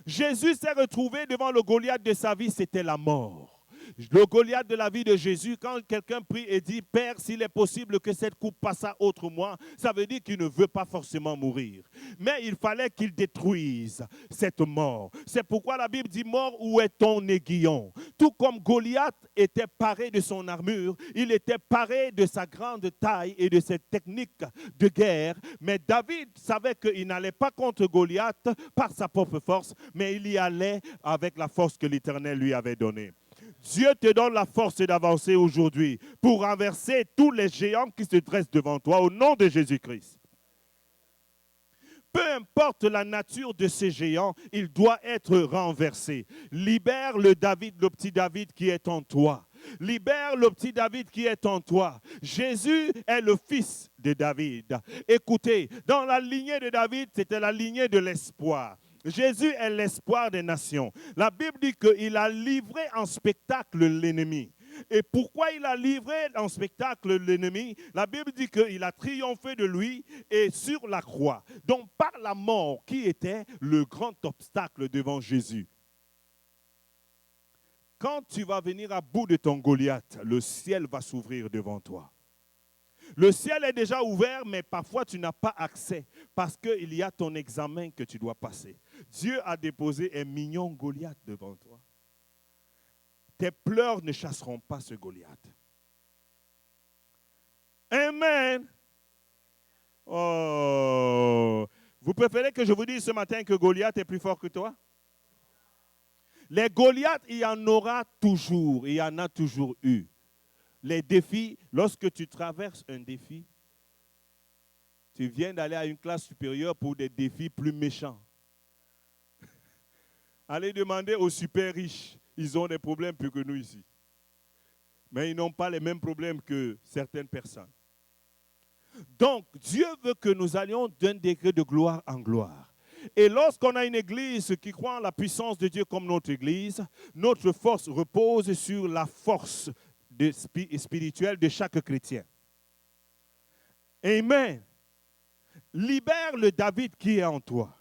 Jésus s'est retrouvé devant le Goliath de sa vie, c'était la mort. Le Goliath de la vie de Jésus, quand quelqu'un prie et dit, Père, s'il est possible que cette coupe passe à autre moi, ça veut dire qu'il ne veut pas forcément mourir. Mais il fallait qu'il détruise cette mort. C'est pourquoi la Bible dit, mort, où est ton aiguillon? Tout comme Goliath était paré de son armure, il était paré de sa grande taille et de ses techniques de guerre. Mais David savait qu'il n'allait pas contre Goliath par sa propre force, mais il y allait avec la force que l'Éternel lui avait donnée. Dieu te donne la force d'avancer aujourd'hui pour renverser tous les géants qui se dressent devant toi au nom de Jésus-Christ. Peu importe la nature de ces géants, il doit être renversé. Libère le petit David qui est en toi. Libère le petit David qui est en toi. Jésus est le fils de David. Écoutez, dans la lignée de David, c'était la lignée de l'espoir. Jésus est l'espoir des nations. La Bible dit qu'il a livré en spectacle l'ennemi. Et pourquoi il a livré en spectacle l'ennemi? La Bible dit qu'il a triomphé de lui et sur la croix. Donc par la mort qui était le grand obstacle devant Jésus. Quand tu vas venir à bout de ton Goliath, le ciel va s'ouvrir devant toi. Le ciel est déjà ouvert, mais parfois tu n'as pas accès parce qu'il y a ton examen que tu dois passer. Dieu a déposé un mignon Goliath devant toi. Tes pleurs ne chasseront pas ce Goliath. Amen. Oh. Vous préférez que je vous dise ce matin que Goliath est plus fort que toi? Les Goliaths, il y en aura toujours. Il y en a toujours eu. Les défis, lorsque tu traverses un défi, tu viens d'aller à une classe supérieure pour des défis plus méchants. Allez demander aux super riches, ils ont des problèmes plus que nous ici. Mais ils n'ont pas les mêmes problèmes que certaines personnes. Donc, Dieu veut que nous allions d'un degré de gloire en gloire. Et lorsqu'on a une église qui croit en la puissance de Dieu comme notre église, notre force repose sur la force spirituelle de chaque chrétien. Amen. Libère le David qui est en toi.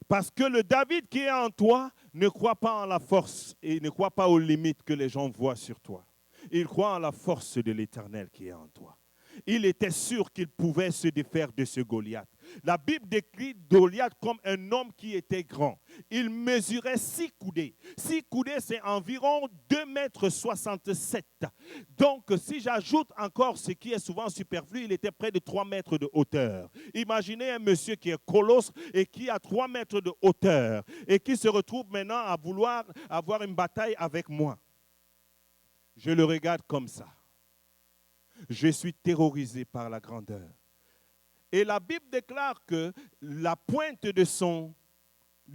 Parce que le David qui est en toi ne croit pas en la force et ne croit pas aux limites que les gens voient sur toi. Il croit en la force de l'Éternel qui est en toi. Il était sûr qu'il pouvait se défaire de ce Goliath. La Bible décrit Goliath comme un homme qui était grand. Il mesurait 6 coudées. 6 coudées, c'est environ 2,67 m. Donc, si j'ajoute encore ce qui est souvent superflu, il était près de 3 mètres de hauteur. Imaginez un monsieur qui est colosse et qui a 3 mètres de hauteur et qui se retrouve maintenant à vouloir avoir une bataille avec moi. Je le regarde comme ça. Je suis terrorisé par la grandeur. Et la Bible déclare que la pointe de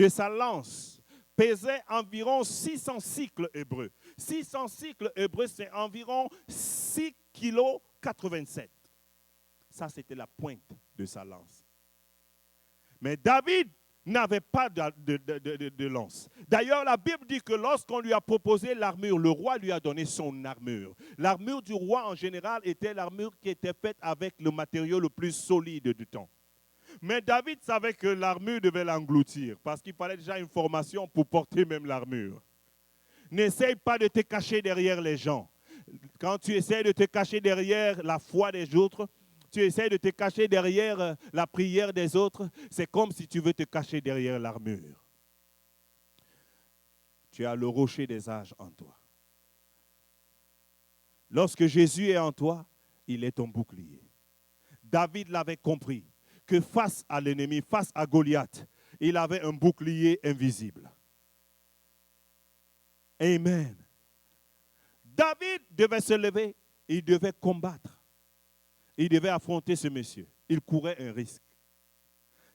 sa lance pesait environ 600 cycles hébreux. 600 cycles hébreux, c'est environ 6,87 kg. Ça, c'était la pointe de sa lance. Mais David n'avait pas de lance. D'ailleurs, la Bible dit que lorsqu'on lui a proposé l'armure, le roi lui a donné son armure. L'armure du roi, en général, était l'armure qui était faite avec le matériau le plus solide du temps. Mais David savait que l'armure devait l'engloutir parce qu'il fallait déjà une formation pour porter même l'armure. N'essaye pas de te cacher derrière les gens. Quand tu essaies de te cacher derrière la foi des autres, tu essaies de te cacher derrière la prière des autres, c'est comme si tu veux te cacher derrière l'armure. Tu as le rocher des âges en toi. Lorsque Jésus est en toi, il est ton bouclier. David l'avait compris, que face à l'ennemi, face à Goliath, il avait un bouclier invisible. Amen. David devait se lever, il devait combattre. Il devait affronter ce monsieur. Il courait un risque.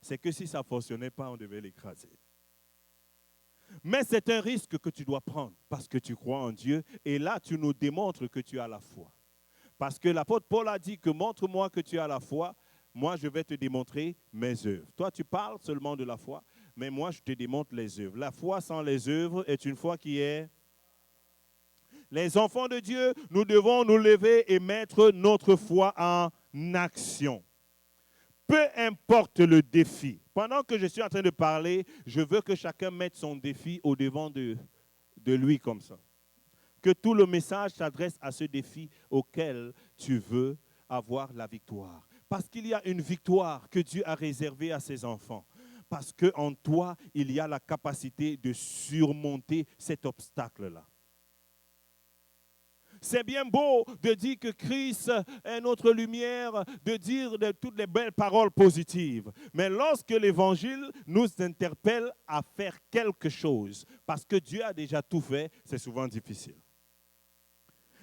C'est que si ça ne fonctionnait pas, on devait l'écraser. Mais c'est un risque que tu dois prendre parce que tu crois en Dieu. Et là, tu nous démontres que tu as la foi. Parce que l'apôtre Paul a dit que montre-moi que tu as la foi. Moi, je vais te démontrer mes œuvres. Toi, tu parles seulement de la foi, mais moi, je te démontre les œuvres. La foi sans les œuvres est une foi qui est... Les enfants de Dieu, nous devons nous lever et mettre notre foi en action. Peu importe le défi. Pendant que je suis en train de parler, je veux que chacun mette son défi au devant de lui comme ça. que tout le message s'adresse à ce défi auquel tu veux avoir la victoire. Parce qu'il y a une victoire que Dieu a réservée à ses enfants. Parce qu'en toi, il y a la capacité de surmonter cet obstacle-là. C'est bien beau de dire que Christ est notre lumière, de dire de toutes les belles paroles positives. Mais lorsque l'Évangile nous interpelle à faire quelque chose, parce que Dieu a déjà tout fait, c'est souvent difficile.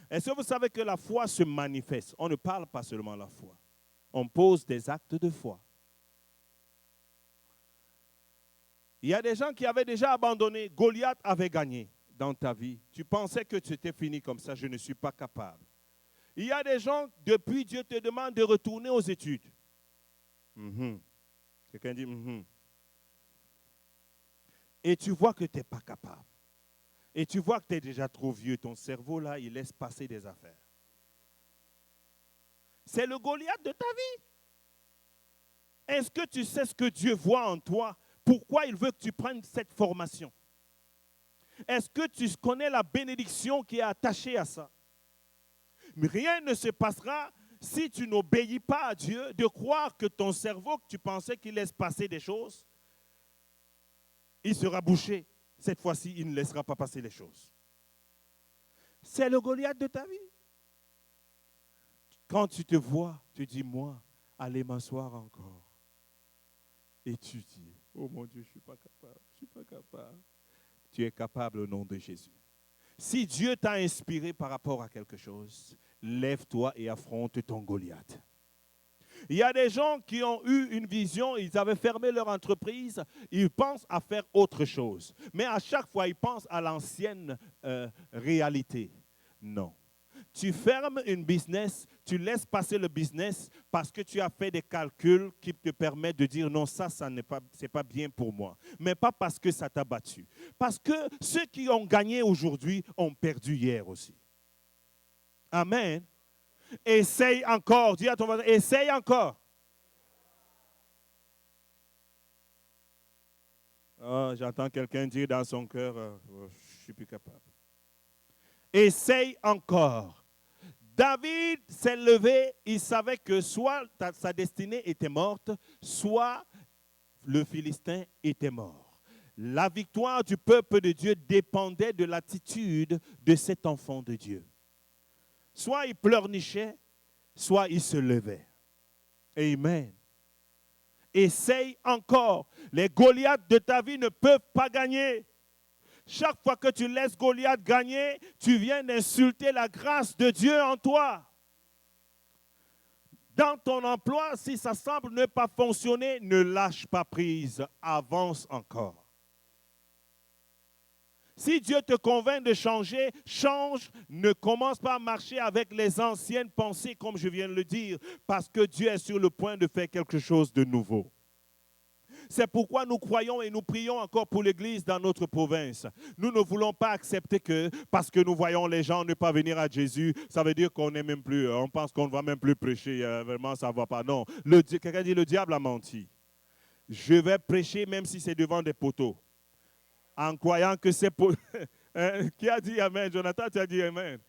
Est-ce que vous savez que la foi se manifeste? On ne parle pas seulement de la foi. On pose des actes de foi. Il y a des gens qui avaient déjà abandonné. Goliath avait gagné dans ta vie. Tu pensais que tu étais fini comme ça. Je ne suis pas capable. Il y a des gens, depuis, Dieu te demande de retourner aux études. Quelqu'un dit Et tu vois que tu n'es pas capable. Et tu vois que tu es déjà trop vieux. Ton cerveau, là, il laisse passer des affaires. C'est le Goliath de ta vie. Est-ce que tu sais ce que Dieu voit en toi? Pourquoi il veut que tu prennes cette formation? Est-ce que tu connais la bénédiction qui est attachée à ça? Mais rien ne se passera si tu n'obéis pas à Dieu, de croire que ton cerveau, que tu pensais qu'il laisse passer des choses, il sera bouché. Cette fois-ci, il ne laissera pas passer les choses. C'est le Goliath de ta vie. Quand tu te vois, tu dis, moi, allez m'asseoir encore. Et tu dis, oh mon Dieu, je ne suis pas capable, je ne suis pas capable. Tu es capable au nom de Jésus. Si Dieu t'a inspiré par rapport à quelque chose, lève-toi et affronte ton Goliath. Il y a des gens qui ont eu une vision, ils avaient fermé leur entreprise, ils pensent à faire autre chose. Mais à chaque fois, ils pensent à l'ancienne réalité. Non. Tu fermes une business, tu laisses passer le business parce que tu as fait des calculs qui te permettent de dire non, ça c'est pas bien pour moi. Mais pas parce que ça t'a battu. Parce que ceux qui ont gagné aujourd'hui ont perdu hier aussi. Amen. Essaye encore. Dis à ton voisin, essaye encore. Oh, j'entends quelqu'un dire dans son cœur, je ne suis plus capable. Essaye encore. David s'est levé, il savait que soit sa destinée était morte, soit le Philistin était mort. La victoire du peuple de Dieu dépendait de l'attitude de cet enfant de Dieu. Soit il pleurnichait, soit il se levait. Amen. Essaye encore. Les Goliaths de ta vie ne peuvent pas gagner. Chaque fois que tu laisses Goliath gagner, tu viens d'insulter la grâce de Dieu en toi. Dans ton emploi, si ça semble ne pas fonctionner, ne lâche pas prise, avance encore. Si Dieu te convainc de changer, change, ne commence pas à marcher avec les anciennes pensées, comme je viens de le dire, parce que Dieu est sur le point de faire quelque chose de nouveau. C'est pourquoi nous croyons et nous prions encore pour l'Église dans notre province. Nous ne voulons pas accepter que, parce que nous voyons les gens ne pas venir à Jésus, ça veut dire qu'on n'est même plus, on pense qu'on ne va même plus prêcher, vraiment ça ne va pas. Non, quelqu'un dit le diable a menti. Je vais prêcher même si c'est devant des poteaux, en croyant que c'est pour... Qui a dit Amen? Jonathan, tu as dit Amen.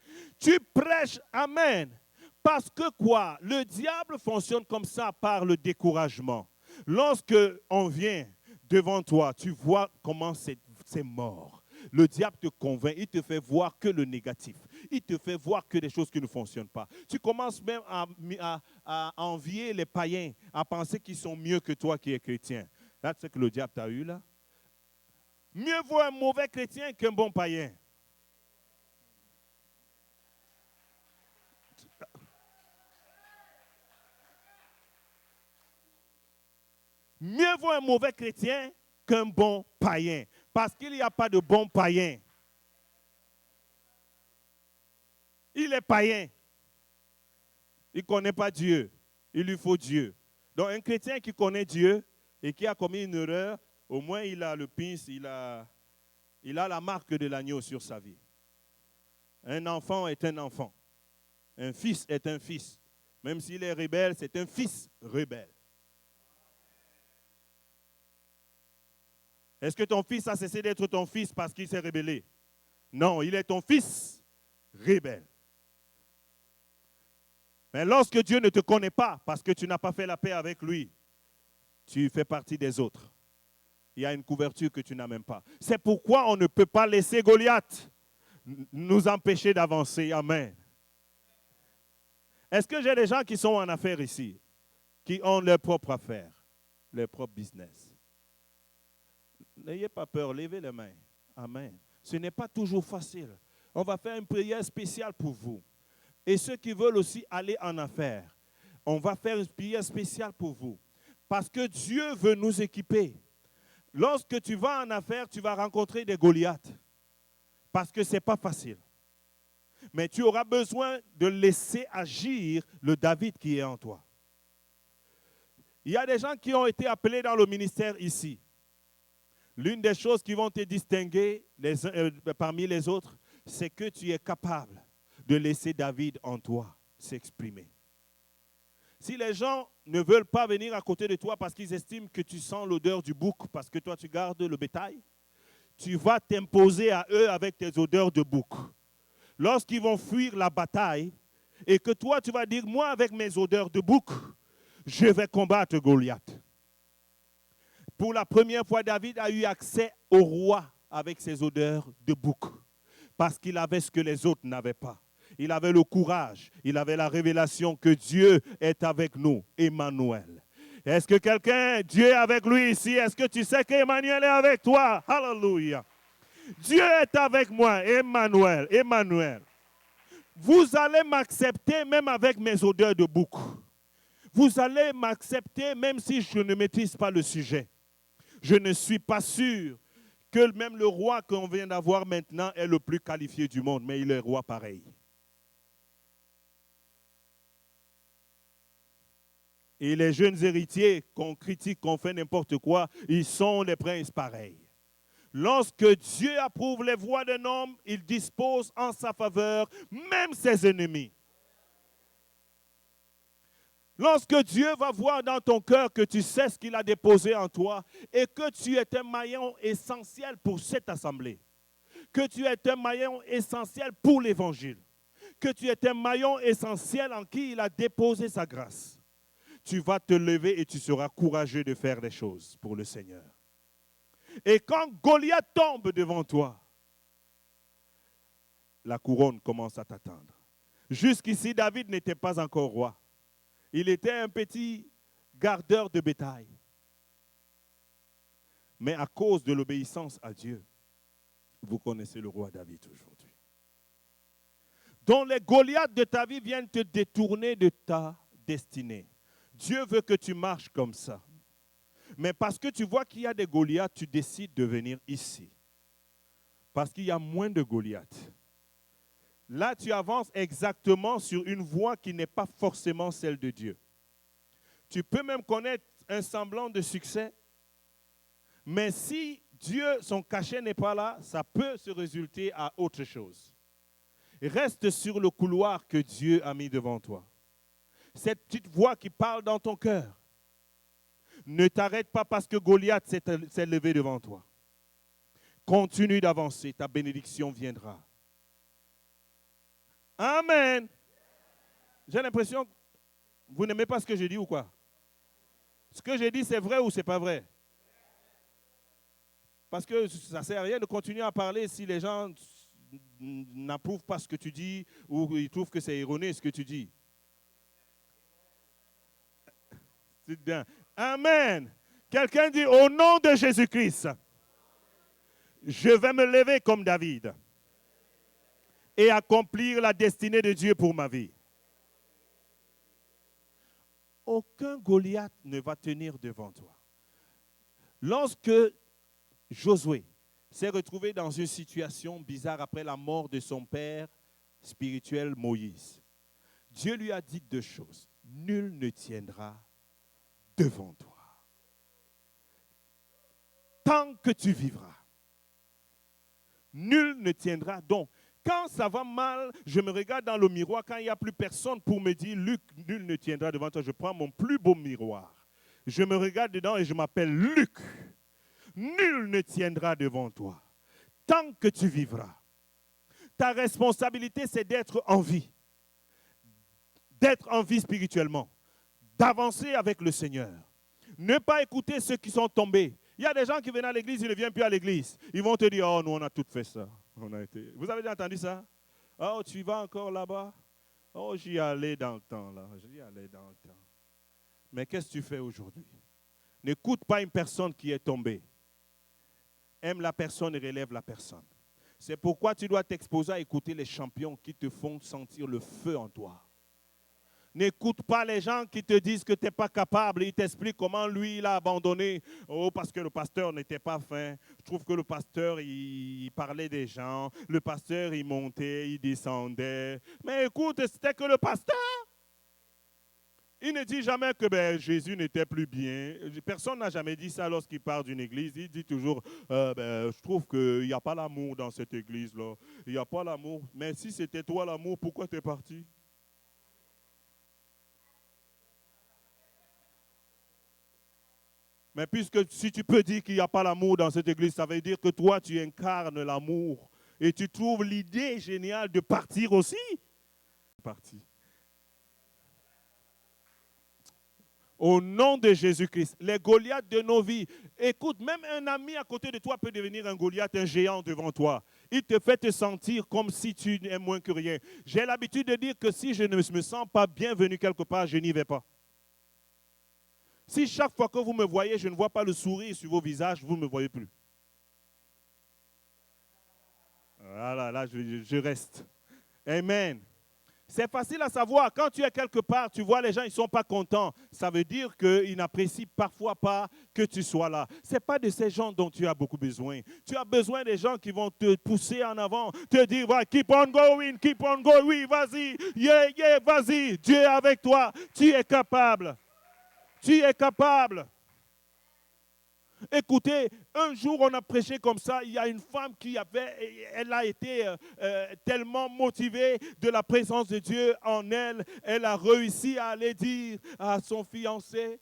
Tu prêches Amen. Parce que quoi? Le diable fonctionne comme ça par le découragement. Lorsque on vient devant toi, tu vois comment c'est mort. Le diable te convainc, il te fait voir que le négatif. Il te fait voir que des choses qui ne fonctionnent pas. Tu commences même à envier les païens, à penser qu'ils sont mieux que toi qui es chrétien. Là, tu sais que le diable t'a eu là. Mieux vaut un mauvais chrétien qu'un bon païen. Mieux vaut un mauvais chrétien qu'un bon païen. Parce qu'il n'y a pas de bon païen. Il est païen. Il ne connaît pas Dieu. Il lui faut Dieu. Donc un chrétien qui connaît Dieu et qui a commis une erreur, au moins il a le pince, il a la marque de l'agneau sur sa vie. Un enfant est un enfant. Un fils est un fils. Même s'il est rebelle, c'est un fils rebelle. Est-ce que ton fils a cessé d'être ton fils parce qu'il s'est rebellé? Non, il est ton fils. rebelle. Mais lorsque Dieu ne te connaît pas, parce que tu n'as pas fait la paix avec lui, tu fais partie des autres. Il y a une couverture que tu n'as même pas. C'est pourquoi on ne peut pas laisser Goliath nous empêcher d'avancer. Amen. Est-ce que j'ai des gens qui sont en affaires ici, qui ont leurs propres affaires, leur propre business? N'ayez pas peur, levez les mains. Amen. Ce n'est pas toujours facile. On va faire une prière spéciale pour vous. Et ceux qui veulent aussi aller en affaires, on va faire une prière spéciale pour vous. Parce que Dieu veut nous équiper. Lorsque tu vas en affaires, tu vas rencontrer des Goliaths. Parce que ce n'est pas facile. Mais tu auras besoin de laisser agir le David qui est en toi. Il y a des gens qui ont été appelés dans le ministère ici. L'une des choses qui vont te distinguer parmi les autres, c'est que tu es capable de laisser David en toi s'exprimer. Si les gens ne veulent pas venir à côté de toi parce qu'ils estiment que tu sens l'odeur du bouc, parce que toi tu gardes le bétail, tu vas t'imposer à eux avec tes odeurs de bouc. Lorsqu'ils vont fuir la bataille et que toi tu vas dire, moi avec mes odeurs de bouc, je vais combattre Goliath. Pour la première fois, David a eu accès au roi avec ses odeurs de bouc, parce qu'il avait ce que les autres n'avaient pas. Il avait le courage, il avait la révélation que Dieu est avec nous, Emmanuel. Est-ce que quelqu'un, Dieu est avec lui ici? Est-ce que tu sais qu'Emmanuel est avec toi? Alléluia. Dieu est avec moi, Emmanuel, Emmanuel. Vous allez m'accepter même avec mes odeurs de bouc. Vous allez m'accepter même si je ne maîtrise pas le sujet. Je ne suis pas sûr que même le roi qu'on vient d'avoir maintenant est le plus qualifié du monde, mais il est roi pareil. Et les jeunes héritiers qu'on critique, qu'on fait n'importe quoi, ils sont les princes pareils. Lorsque Dieu approuve les voies d'un homme, il dispose en sa faveur même ses ennemis. Lorsque Dieu va voir dans ton cœur que tu sais ce qu'il a déposé en toi et que tu es un maillon essentiel pour cette assemblée, que tu es un maillon essentiel pour l'évangile, que tu es un maillon essentiel en qui il a déposé sa grâce, tu vas te lever et tu seras courageux de faire des choses pour le Seigneur. Et quand Goliath tombe devant toi, la couronne commence à t'attendre. Jusqu'ici, David n'était pas encore roi. Il était un petit gardeur de bétail. Mais à cause de l'obéissance à Dieu, vous connaissez le roi David aujourd'hui. Donc les Goliaths de ta vie viennent te détourner de ta destinée. Dieu veut que tu marches comme ça. Mais parce que tu vois qu'il y a des Goliaths, tu décides de venir ici. Parce qu'il y a moins de Goliaths. Là, tu avances exactement sur une voie qui n'est pas forcément celle de Dieu. Tu peux même connaître un semblant de succès, mais si Dieu, son cachet n'est pas là, ça peut se résulter à autre chose. Reste sur le couloir que Dieu a mis devant toi. Cette petite voix qui parle dans ton cœur. Ne t'arrête pas parce que Goliath s'est levé devant toi. Continue d'avancer, ta bénédiction viendra. Amen. J'ai l'impression que vous n'aimez pas ce que je dis ou quoi? Ce que je dis, c'est vrai ou c'est pas vrai? Parce que ça ne sert à rien de continuer à parler si les gens n'approuvent pas ce que tu dis ou ils trouvent que c'est erroné ce que tu dis. C'est bien. Amen. Quelqu'un dit, au nom de Jésus-Christ, je vais me lever comme David et accomplir la destinée de Dieu pour ma vie. Aucun Goliath ne va tenir devant toi. Lorsque Josué s'est retrouvé dans une situation bizarre après la mort de son père spirituel Moïse, Dieu lui a dit deux choses. Nul ne tiendra devant toi tant que tu vivras. Nul ne tiendra. Donc, quand ça va mal, je me regarde dans le miroir, quand il n'y a plus personne pour me dire, Luc, nul ne tiendra devant toi, je prends mon plus beau miroir. Je me regarde dedans et je m'appelle Luc. Nul ne tiendra devant toi tant que tu vivras. Ta responsabilité, c'est d'être en vie. D'être en vie spirituellement. D'avancer avec le Seigneur. Ne pas écouter ceux qui sont tombés. Il y a des gens qui viennent à l'église, ils ne viennent plus à l'église. Ils vont te dire, oh, nous, on a tout fait ça. Vous avez déjà entendu ça? Oh, tu vas encore là-bas? Oh, j'y allais dans le temps, là. J'y allais dans le temps. Mais qu'est-ce que tu fais aujourd'hui? N'écoute pas une personne qui est tombée. Aime la personne et relève la personne. C'est pourquoi tu dois t'exposer à écouter les champions qui te font sentir le feu en toi. N'écoute pas les gens qui te disent que tu n'es pas capable. Ils t'expliquent comment lui, il a abandonné. Oh, parce que le pasteur n'était pas fin. Je trouve que le pasteur, il parlait des gens. Le pasteur, il montait, il descendait. Mais écoute, c'était que le pasteur. Il ne dit jamais que Jésus n'était plus bien. Personne n'a jamais dit ça lorsqu'il part d'une église. Il dit toujours, je trouve qu'il n'y a pas l'amour dans cette église-là. Il n'y a pas l'amour. Mais si c'était toi l'amour, pourquoi tu es parti? Mais puisque si tu peux dire qu'il n'y a pas l'amour dans cette église, ça veut dire que toi, tu incarnes l'amour. Et tu trouves l'idée géniale de partir aussi. Parti. Au nom de Jésus-Christ, les Goliaths de nos vies. Écoute, même un ami à côté de toi peut devenir un Goliath, un géant devant toi. Il te fait te sentir comme si tu n'es moins que rien. J'ai l'habitude de dire que si je ne me sens pas bienvenu quelque part, je n'y vais pas. Si chaque fois que vous me voyez, je ne vois pas le sourire sur vos visages, vous ne me voyez plus. Voilà, là, je reste. Amen. C'est facile à savoir. Quand tu es quelque part, tu vois les gens, ils ne sont pas contents. Ça veut dire qu'ils n'apprécient parfois pas que tu sois là. Ce n'est pas de ces gens dont tu as beaucoup besoin. Tu as besoin des gens qui vont te pousser en avant, te dire, va, keep on going, oui, vas-y, yeah, vas-y, Dieu est avec toi, tu es capable. Tu es capable. Écoutez, un jour on a prêché comme ça, il y a une femme elle a été tellement motivée de la présence de Dieu en elle, elle a réussi à aller dire à son fiancé,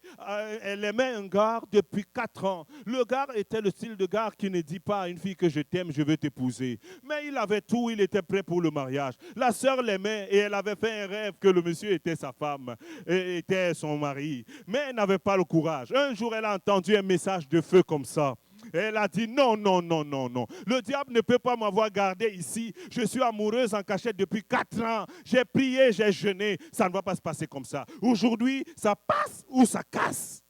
elle aimait un gars depuis 4 ans. Le gars était le style de gars qui ne dit pas à une fille que je t'aime, je veux t'épouser. Mais il avait tout, il était prêt pour le mariage. La sœur l'aimait et elle avait fait un rêve que le monsieur était sa femme, était son mari. Mais elle n'avait pas le courage. Un jour, elle a entendu un message de feu comme ça. Elle a dit non. Le diable ne peut pas m'avoir gardé ici. Je suis amoureuse en cachette depuis 4 ans. J'ai prié, j'ai jeûné. Ça ne va pas se passer comme ça. Aujourd'hui, ça passe ou ça casse.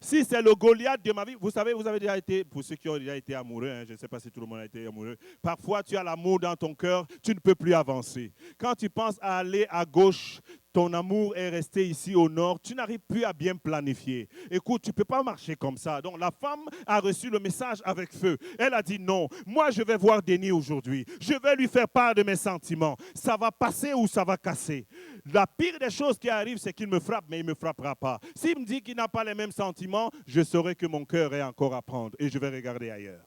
Si c'est le Goliath de ma vie, vous savez, vous avez déjà été, pour ceux qui ont déjà été amoureux, je ne sais pas si tout le monde a été amoureux, parfois tu as l'amour dans ton cœur, tu ne peux plus avancer. Quand tu penses à aller à gauche, ton amour est resté ici au nord, tu n'arrives plus à bien planifier. Écoute, tu ne peux pas marcher comme ça. Donc la femme a reçu le message avec feu. Elle a dit non, moi je vais voir Denis aujourd'hui. Je vais lui faire part de mes sentiments. Ça va passer ou ça va casser. La pire des choses qui arrivent, c'est qu'il me frappe, mais il ne me frappera pas. S'il me dit qu'il n'a pas les mêmes sentiments, je saurai que mon cœur est encore à prendre et je vais regarder ailleurs.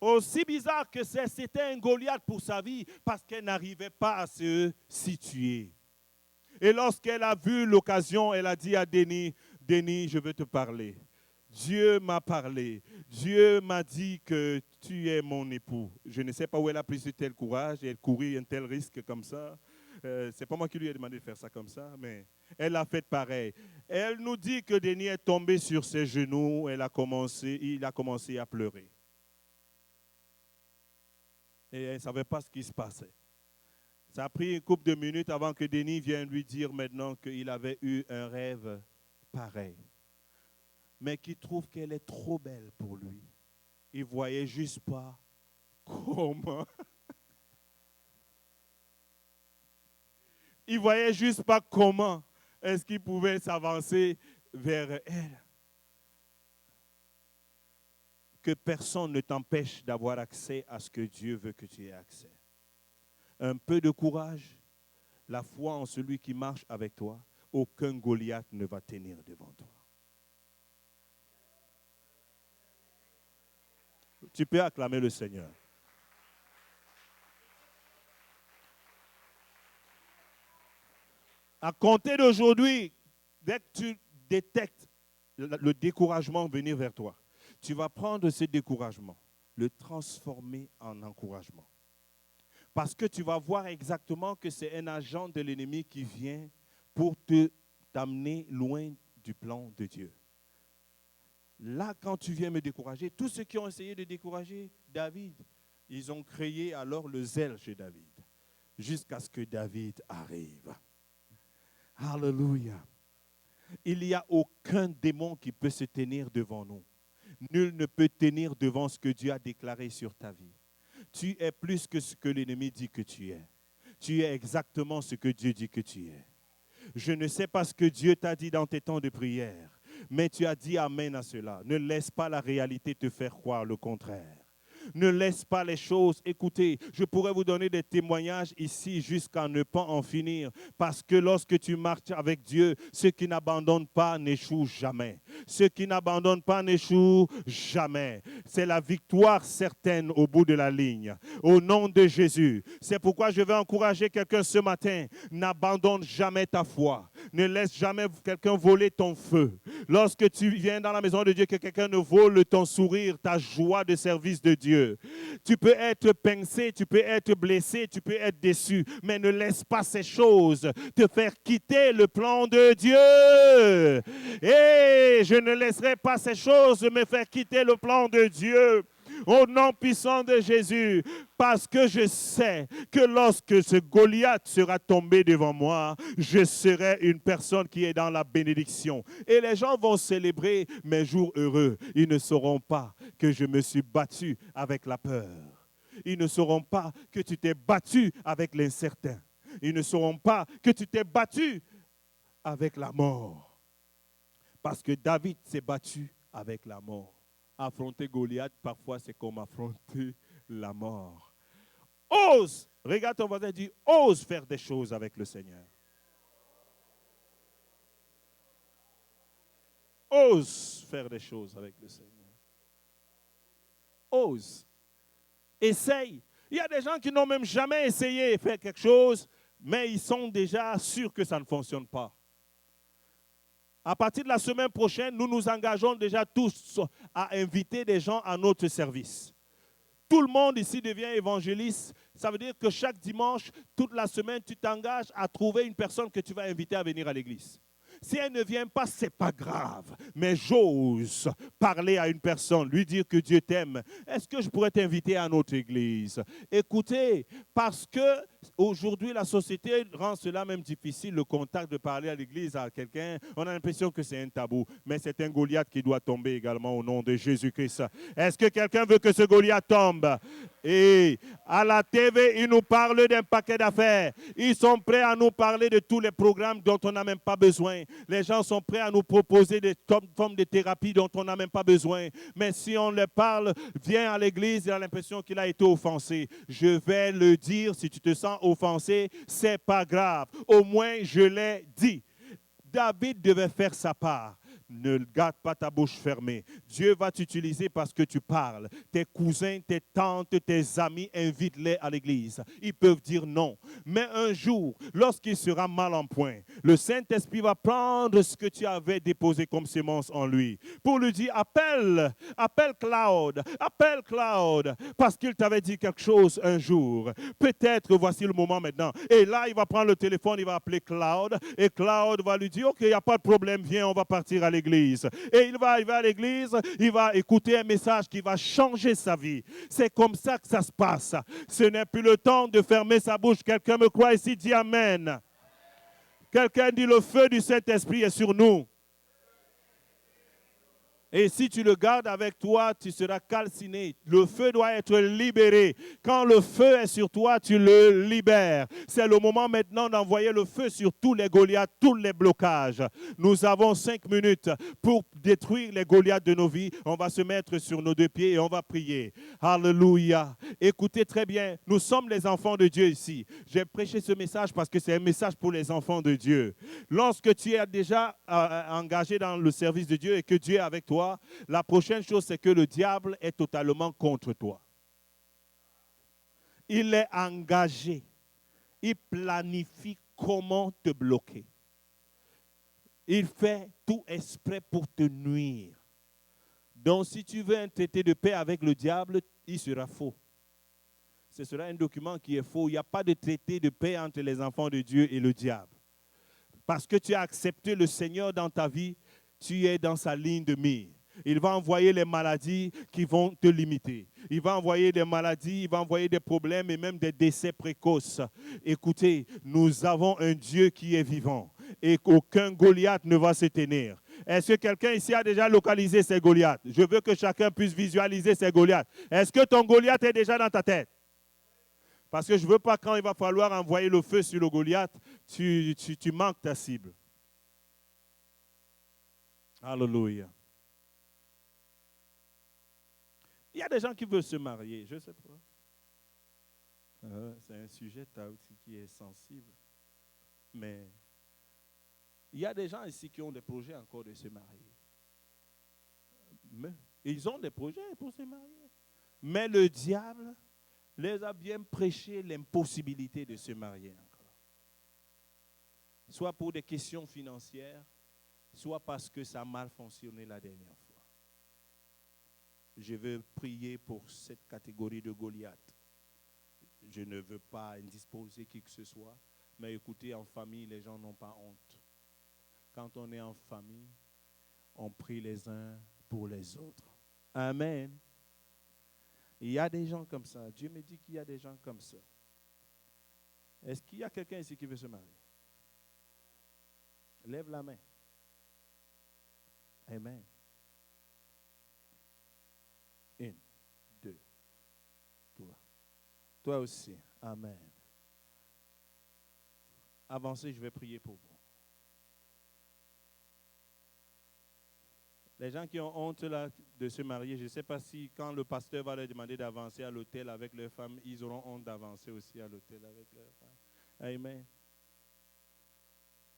Aussi bizarre que c'était un Goliath pour sa vie parce qu'elle n'arrivait pas à se situer. Et lorsqu'elle a vu l'occasion, elle a dit à Denis, Denis, je veux te parler. Dieu m'a parlé. Dieu m'a dit que tu es mon époux. Je ne sais pas où elle a pris ce tel courage et elle courait un tel risque comme ça. C'est pas moi qui lui ai demandé de faire ça comme ça, mais elle a fait pareil. Elle nous dit que Denis est tombé sur ses genoux. Il a commencé à pleurer. Et elle ne savait pas ce qui se passait. Ça a pris une couple de minutes avant que Denis vienne lui dire maintenant qu'il avait eu un rêve pareil. Mais qu'il trouve qu'elle est trop belle pour lui. Il ne voyait juste pas comment. Il ne voyait juste pas comment est-ce qu'il pouvait s'avancer vers elle. Que personne ne t'empêche d'avoir accès à ce que Dieu veut que tu aies accès. Un peu de courage, la foi en celui qui marche avec toi, aucun Goliath ne va tenir devant toi. Tu peux acclamer le Seigneur. À compter d'aujourd'hui, dès que tu détectes le découragement venir vers toi, tu vas prendre ce découragement, le transformer en encouragement. Parce que tu vas voir exactement que c'est un agent de l'ennemi qui vient pour t'amener loin du plan de Dieu. Là, quand tu viens me décourager, tous ceux qui ont essayé de décourager David, ils ont créé alors le zèle chez David, jusqu'à ce que David arrive. Alléluia. Il n'y a aucun démon qui peut se tenir devant nous. Nul ne peut tenir devant ce que Dieu a déclaré sur ta vie. Tu es plus que ce que l'ennemi dit que tu es. Tu es exactement ce que Dieu dit que tu es. Je ne sais pas ce que Dieu t'a dit dans tes temps de prière, mais tu as dit amen à cela. Ne laisse pas la réalité te faire croire le contraire. Ne laisse pas les choses. Écoutez, je pourrais vous donner des témoignages ici jusqu'à ne pas en finir. Parce que lorsque tu marches avec Dieu, ceux qui n'abandonnent pas n'échouent jamais. Ceux qui n'abandonnent pas n'échouent jamais. C'est la victoire certaine au bout de la ligne. Au nom de Jésus. C'est pourquoi je vais encourager quelqu'un ce matin. N'abandonne jamais ta foi. Ne laisse jamais quelqu'un voler ton feu. Lorsque tu viens dans la maison de Dieu, que quelqu'un ne vole ton sourire, ta joie de service de Dieu. Tu peux être pincé, tu peux être blessé, tu peux être déçu, mais ne laisse pas ces choses te faire quitter le plan de Dieu. Et je ne laisserai pas ces choses me faire quitter le plan de Dieu. Au nom puissant de Jésus, parce que je sais que lorsque ce Goliath sera tombé devant moi, je serai une personne qui est dans la bénédiction. Et les gens vont célébrer mes jours heureux. Ils ne sauront pas que je me suis battu avec la peur. Ils ne sauront pas que tu t'es battu avec l'incertain. Ils ne sauront pas que tu t'es battu avec la mort. Parce que David s'est battu avec la mort. Affronter Goliath, parfois, c'est comme affronter la mort. Ose, regarde ton voisin et dis, ose faire des choses avec le Seigneur. Ose faire des choses avec le Seigneur. Ose. Essaye. Il y a des gens qui n'ont même jamais essayé de faire quelque chose, mais ils sont déjà sûrs que ça ne fonctionne pas. À partir de la semaine prochaine, nous nous engageons déjà tous à inviter des gens à notre service. Tout le monde ici devient évangéliste. Ça veut dire que chaque dimanche, toute la semaine, tu t'engages à trouver une personne que tu vas inviter à venir à l'église. Si elle ne vient pas, ce n'est pas grave. Mais j'ose parler à une personne, lui dire que Dieu t'aime. Est-ce que je pourrais t'inviter à notre église? Écoutez, parce que aujourd'hui, la société rend cela même difficile, le contact de parler à l'église à quelqu'un. On a l'impression que c'est un tabou. Mais c'est un Goliath qui doit tomber également au nom de Jésus-Christ. Est-ce que quelqu'un veut que ce Goliath tombe? Et à la TV, ils nous parlent d'un paquet d'affaires. Ils sont prêts à nous parler de tous les programmes dont on n'a même pas besoin. Les gens sont prêts à nous proposer des formes de thérapie dont on n'a même pas besoin. Mais si on leur parle, viens à l'église, il a l'impression qu'il a été offensé. Je vais le dire, si tu te sens offensé, c'est pas grave. Au moins, je l'ai dit. David devait faire sa part. Ne garde pas ta bouche fermée. Dieu va t'utiliser parce que tu parles. Tes cousins, tes tantes, tes amis, invite-les à l'église. Ils peuvent dire non. Mais un jour, lorsqu'il sera mal en point, le Saint-Esprit va prendre ce que tu avais déposé comme sémence en lui pour lui dire, appelle Claude, parce qu'il t'avait dit quelque chose un jour. Peut-être voici le moment maintenant. Et là, il va prendre le téléphone, il va appeler Claude, et Claude va lui dire, OK, il n'y a pas de problème, viens, on va partir à l'église. Et il va arriver à l'église, il va écouter un message qui va changer sa vie. C'est comme ça que ça se passe. Ce n'est plus le temps de fermer sa bouche. Quelqu'un me croit ici, dit Amen. Quelqu'un dit, le feu du Saint-Esprit est sur nous. Et si tu le gardes avec toi, tu seras calciné. Le feu doit être libéré. Quand le feu est sur toi, tu le libères. C'est le moment maintenant d'envoyer le feu sur tous les Goliaths, tous les blocages. Nous avons 5 minutes pour détruire les Goliaths de nos vies. On va se mettre sur nos 2 pieds et on va prier. Alléluia. Écoutez très bien, nous sommes les enfants de Dieu ici. J'ai prêché ce message parce que c'est un message pour les enfants de Dieu. Lorsque tu es déjà engagé dans le service de Dieu et que Dieu est avec toi, la prochaine chose, c'est que le diable est totalement contre toi. Il est engagé. Il planifie comment te bloquer. Il fait tout exprès pour te nuire. Donc, si tu veux un traité de paix avec le diable, il sera faux. Ce sera un document qui est faux. Il n'y a pas de traité de paix entre les enfants de Dieu et le diable. Parce que tu as accepté le Seigneur dans ta vie, tu es dans sa ligne de mire. Il va envoyer les maladies qui vont te limiter. Il va envoyer des maladies, il va envoyer des problèmes et même des décès précoces. Écoutez, nous avons un Dieu qui est vivant et qu'aucun Goliath ne va se tenir. Est-ce que quelqu'un ici a déjà localisé ses Goliaths? Je veux que chacun puisse visualiser ses Goliaths. Est-ce que ton Goliath est déjà dans ta tête? Parce que je ne veux pas, quand il va falloir envoyer le feu sur le Goliath, tu manques ta cible. Alléluia. Il y a des gens qui veulent se marier, je ne sais pas. C'est un sujet qui est sensible. Mais il y a des gens ici qui ont des projets encore de se marier. Mais ils ont des projets pour se marier. Mais le diable les a bien prêché l'impossibilité de se marier encore. Soit pour des questions financières, soit parce que ça a mal fonctionné la dernière fois. Je veux prier pour cette catégorie de Goliath. Je ne veux pas indisposer qui que ce soit, mais écoutez, en famille, les gens n'ont pas honte. Quand on est en famille, on prie les uns pour les autres. Amen. Il y a des gens comme ça. Dieu me dit qu'il y a des gens comme ça. Est-ce qu'il y a quelqu'un ici qui veut se marier? Lève la main. Amen. 1, 2, 3. Toi aussi. Amen. Avancez, je vais prier pour vous. Les gens qui ont honte là, de se marier, je ne sais pas si quand le pasteur va leur demander d'avancer à l'autel avec leurs femmes, ils auront honte d'avancer aussi à l'autel avec leurs femmes. Amen.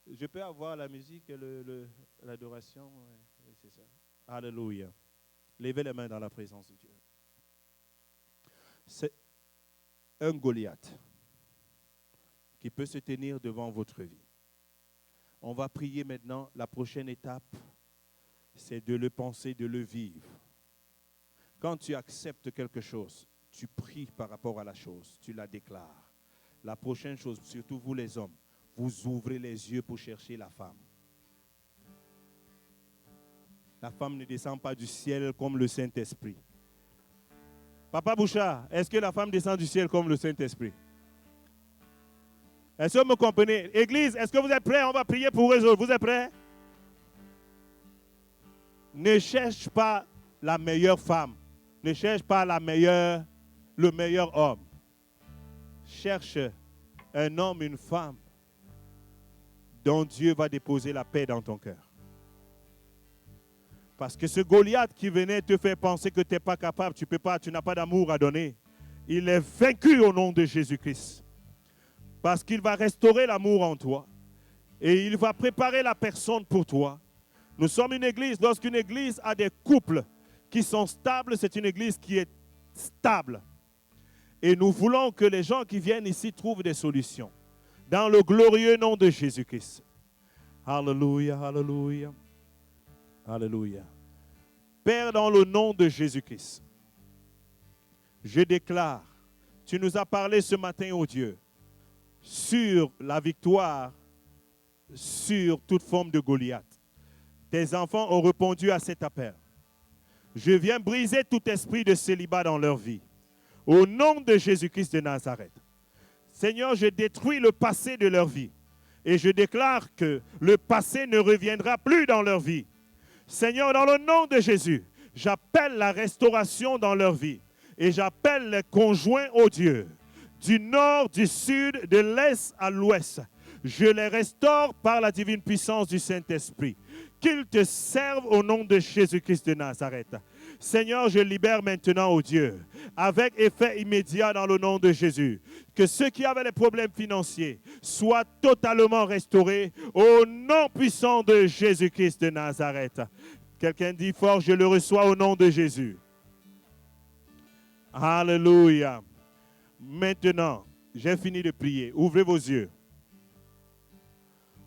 Je peux avoir la musique et l'adoration? Oui, c'est ça. Alléluia. Levez les mains dans la présence de Dieu. C'est un Goliath qui peut se tenir devant votre vie. On va prier maintenant. La prochaine étape, c'est de le penser, de le vivre. Quand tu acceptes quelque chose, tu pries par rapport à la chose, tu la déclares. La prochaine chose, surtout vous les hommes, vous ouvrez les yeux pour chercher la femme. La femme ne descend pas du ciel comme le Saint-Esprit. Papa Bouchard, est-ce que la femme descend du ciel comme le Saint-Esprit? Est-ce que vous me comprenez? Église, est-ce que vous êtes prêts? On va prier pour eux autres. Vous êtes prêts? Ne cherche pas la meilleure femme. Ne cherche pas le meilleur homme. Cherche un homme, une femme dont Dieu va déposer la paix dans ton cœur. Parce que ce Goliath qui venait te faire penser que tu n'es pas capable, tu peux pas, tu n'as pas d'amour à donner, il est vaincu au nom de Jésus-Christ. Parce qu'il va restaurer l'amour en toi. Et il va préparer la personne pour toi. Nous sommes une église. Lorsqu'une église a des couples qui sont stables, c'est une église qui est stable. Et nous voulons que les gens qui viennent ici trouvent des solutions. Dans le glorieux nom de Jésus-Christ. Alléluia, alléluia. Alléluia. Père, dans le nom de Jésus-Christ, je déclare, tu nous as parlé ce matin, ô Dieu, sur la victoire, sur toute forme de Goliath. Tes enfants ont répondu à cet appel. Je viens briser tout esprit de célibat dans leur vie. Au nom de Jésus-Christ de Nazareth. Seigneur, je détruis le passé de leur vie. Et je déclare que le passé ne reviendra plus dans leur vie. Seigneur, dans le nom de Jésus, j'appelle la restauration dans leur vie. Et j'appelle les conjoints, ô Dieu, du nord, du sud, de l'est à l'ouest. Je les restaure par la divine puissance du Saint-Esprit. Qu'ils te servent au nom de Jésus-Christ de Nazareth. Seigneur, je libère maintenant, ô Dieu, avec effet immédiat dans le nom de Jésus, que ceux qui avaient des problèmes financiers soient totalement restaurés au nom puissant de Jésus-Christ de Nazareth. Quelqu'un dit fort, je le reçois au nom de Jésus. Alléluia. Maintenant, j'ai fini de prier. Ouvrez vos yeux.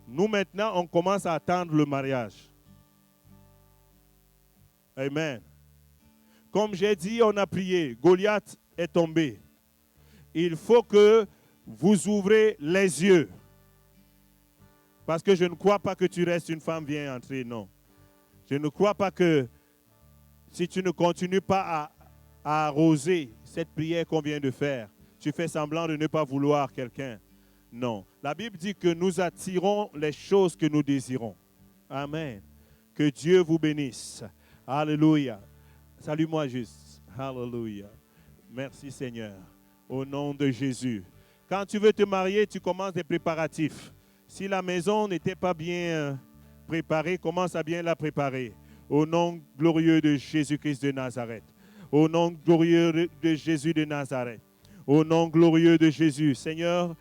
Nous maintenant, on commence à attendre le mariage. Amen. Comme j'ai dit, on a prié. Goliath est tombé. Il faut que vous ouvrez les yeux. Parce que je ne crois pas que tu restes, une femme vient entrer, non. Je ne crois pas que si tu ne continues pas à arroser cette prière qu'on vient de faire, tu fais semblant de ne pas vouloir quelqu'un. Non. La Bible dit que nous attirons les choses que nous désirons. Amen. Que Dieu vous bénisse. Alléluia. Salue-moi juste. Alléluia. Merci Seigneur. Au nom de Jésus. Quand tu veux te marier, tu commences des préparatifs. Si la maison n'était pas bien préparée, commence à bien la préparer. Au nom glorieux de Jésus-Christ de Nazareth. Au nom glorieux de Jésus de Nazareth. Au nom glorieux de Jésus. Seigneur,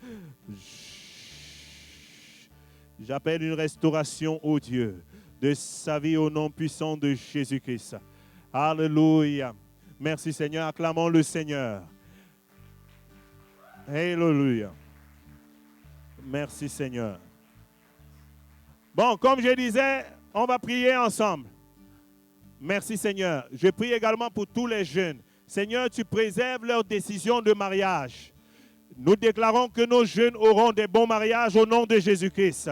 j'appelle une restauration, ô Dieu, de sa vie au nom puissant de Jésus-Christ. Alléluia. Merci Seigneur. Acclamons le Seigneur. Alléluia. Merci Seigneur. Bon, comme je disais, on va prier ensemble. Merci Seigneur. Je prie également pour tous les jeunes. Seigneur, tu préserves leurs décisions de mariage. Nous déclarons que nos jeunes auront des bons mariages au nom de Jésus-Christ.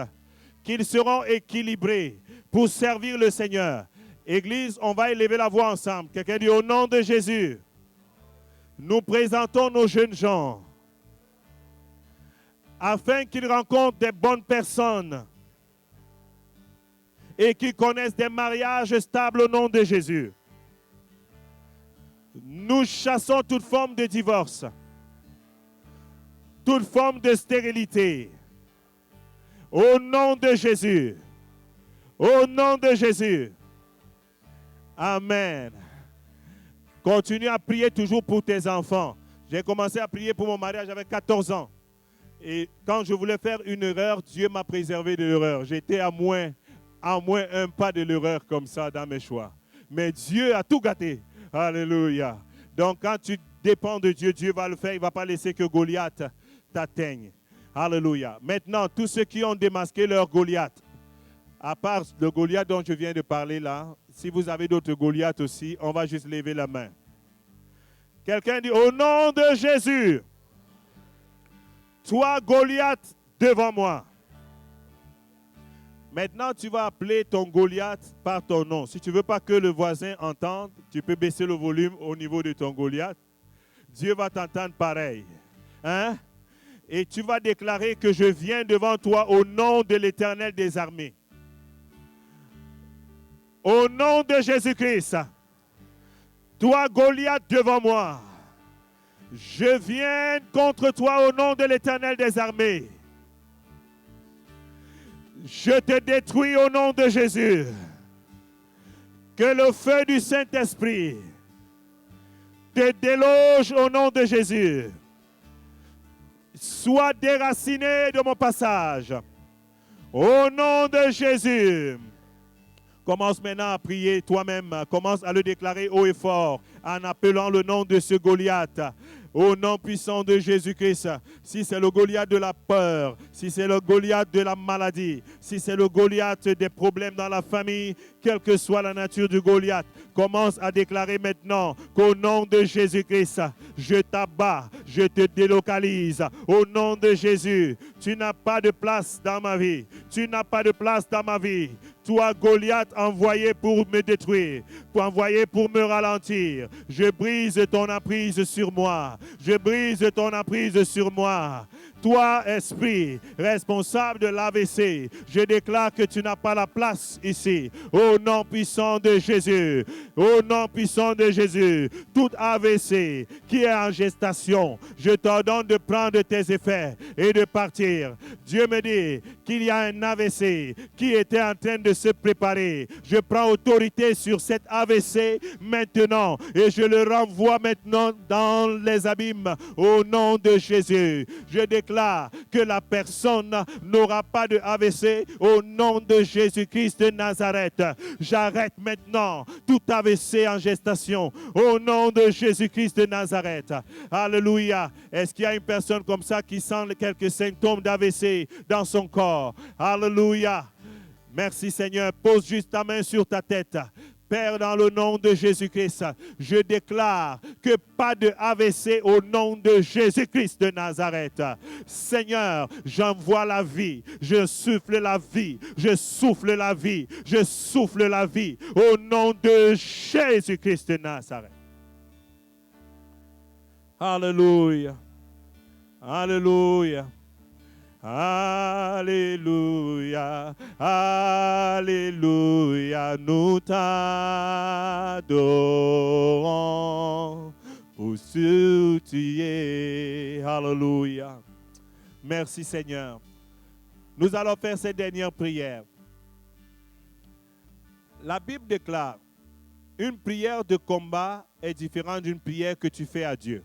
Qu'ils seront équilibrés pour servir le Seigneur. Église, on va élever la voix ensemble. Quelqu'un dit au nom de Jésus. Nous présentons nos jeunes gens afin qu'ils rencontrent des bonnes personnes et qu'ils connaissent des mariages stables au nom de Jésus. Nous chassons toute forme de divorce, toute forme de stérilité. Au nom de Jésus. Au nom de Jésus. Amen. Continue à prier toujours pour tes enfants. J'ai commencé à prier pour mon mariage, j'avais 14 ans. Et quand je voulais faire une erreur, Dieu m'a préservé de l'erreur. J'étais à moins un pas de l'erreur comme ça dans mes choix. Mais Dieu a tout gâté. Alléluia. Donc quand tu dépends de Dieu, Dieu va le faire. Il ne va pas laisser que Goliath t'atteigne. Alléluia. Maintenant, tous ceux qui ont démasqué leur Goliath, à part le Goliath dont je viens de parler là, si vous avez d'autres Goliaths aussi, on va juste lever la main. Quelqu'un dit, au nom de Jésus, toi Goliath devant moi. Maintenant, tu vas appeler ton Goliath par ton nom. Si tu ne veux pas que le voisin entende, tu peux baisser le volume au niveau de ton Goliath. Dieu va t'entendre pareil. Hein? Et tu vas déclarer que je viens devant toi au nom de l'Éternel des armées. Au nom de Jésus-Christ, toi Goliath devant moi, je viens contre toi au nom de l'Éternel des armées. Je te détruis au nom de Jésus. Que le feu du Saint-Esprit te déloge au nom de Jésus. Sois déraciné de mon passage. Au nom de Jésus. Commence maintenant à prier toi-même. Commence à le déclarer haut et fort en appelant le nom de ce Goliath. Au nom puissant de Jésus-Christ, si c'est le Goliath de la peur, si c'est le Goliath de la maladie, si c'est le Goliath des problèmes dans la famille, quelle que soit la nature du Goliath, commence à déclarer maintenant qu'au nom de Jésus-Christ, je t'abats, je te délocalise. Au nom de Jésus, tu n'as pas de place dans ma vie. Tu n'as pas de place dans ma vie. Toi, Goliath, envoyé pour me détruire, envoyé pour me ralentir, je brise ton emprise sur moi. Je brise ton emprise sur moi. Toi, esprit, responsable de l'AVC, je déclare que tu n'as pas la place ici. Au nom puissant de Jésus. Au nom puissant de Jésus. Tout AVC qui est en gestation, je t'ordonne de prendre tes effets et de partir. Dieu me dit qu'il y a un AVC qui était en train de se préparer. Je prends autorité sur cet AVC maintenant et je le renvoie maintenant dans les abîmes au nom de Jésus. Je déclare que la personne n'aura pas de AVC au nom de Jésus-Christ de Nazareth. J'arrête maintenant tout AVC en gestation au nom de Jésus-Christ de Nazareth. Alléluia. Est-ce qu'il y a une personne comme ça qui sent quelques symptômes d'AVC dans son corps? Alléluia. Merci Seigneur. Pose juste ta main sur ta tête. Père, dans le nom de Jésus-Christ, je déclare que pas de AVC au nom de Jésus-Christ de Nazareth. Seigneur, j'envoie la vie, je souffle la vie, je souffle la vie, je souffle la vie au nom de Jésus-Christ de Nazareth. Alléluia. Alléluia. Alléluia, Alléluia, nous t'adorons pour ce que tu es. Alléluia. Merci Seigneur. Nous allons faire cette dernière prière. La Bible déclare, une prière de combat est différente d'une prière que tu fais à Dieu.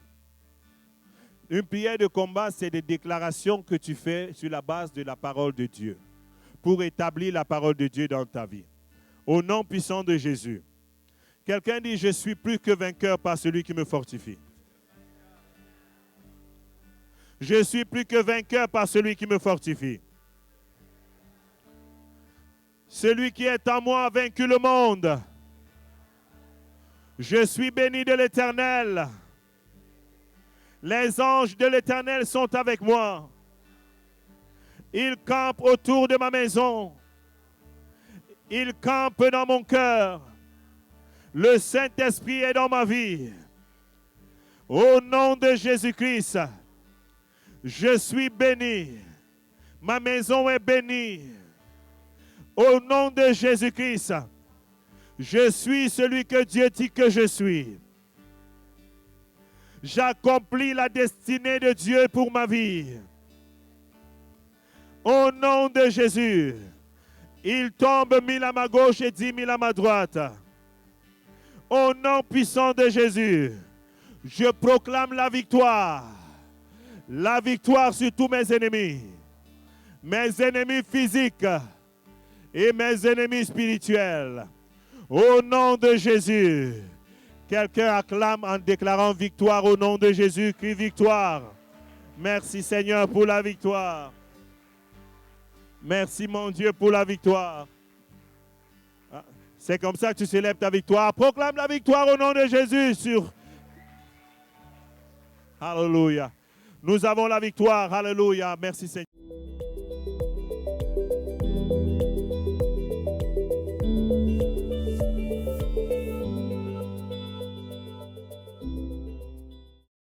Une prière de combat, c'est des déclarations que tu fais sur la base de la parole de Dieu pour établir la parole de Dieu dans ta vie. Au nom puissant de Jésus. Quelqu'un dit, je suis plus que vainqueur par celui qui me fortifie. Je suis plus que vainqueur par celui qui me fortifie. Celui qui est en moi a vaincu le monde. Je suis béni de l'Éternel. Les anges de l'Éternel sont avec moi. Ils campent autour de ma maison. Ils campent dans mon cœur. Le Saint-Esprit est dans ma vie. Au nom de Jésus-Christ, je suis béni. Ma maison est bénie. Au nom de Jésus-Christ, je suis celui que Dieu dit que je suis. J'accomplis la destinée de Dieu pour ma vie. Au nom de Jésus, il tombe 1000 à ma gauche et 10 000 à ma droite. Au nom puissant de Jésus, je proclame la victoire. La victoire sur tous mes ennemis physiques et mes ennemis spirituels. Au nom de Jésus. Quelqu'un acclame en déclarant victoire au nom de Jésus. Crie victoire. Merci Seigneur pour la victoire. Merci mon Dieu pour la victoire. C'est comme ça que tu célèbres ta victoire. Proclame la victoire au nom de Jésus. Alléluia. Nous avons la victoire. Alléluia. Merci Seigneur.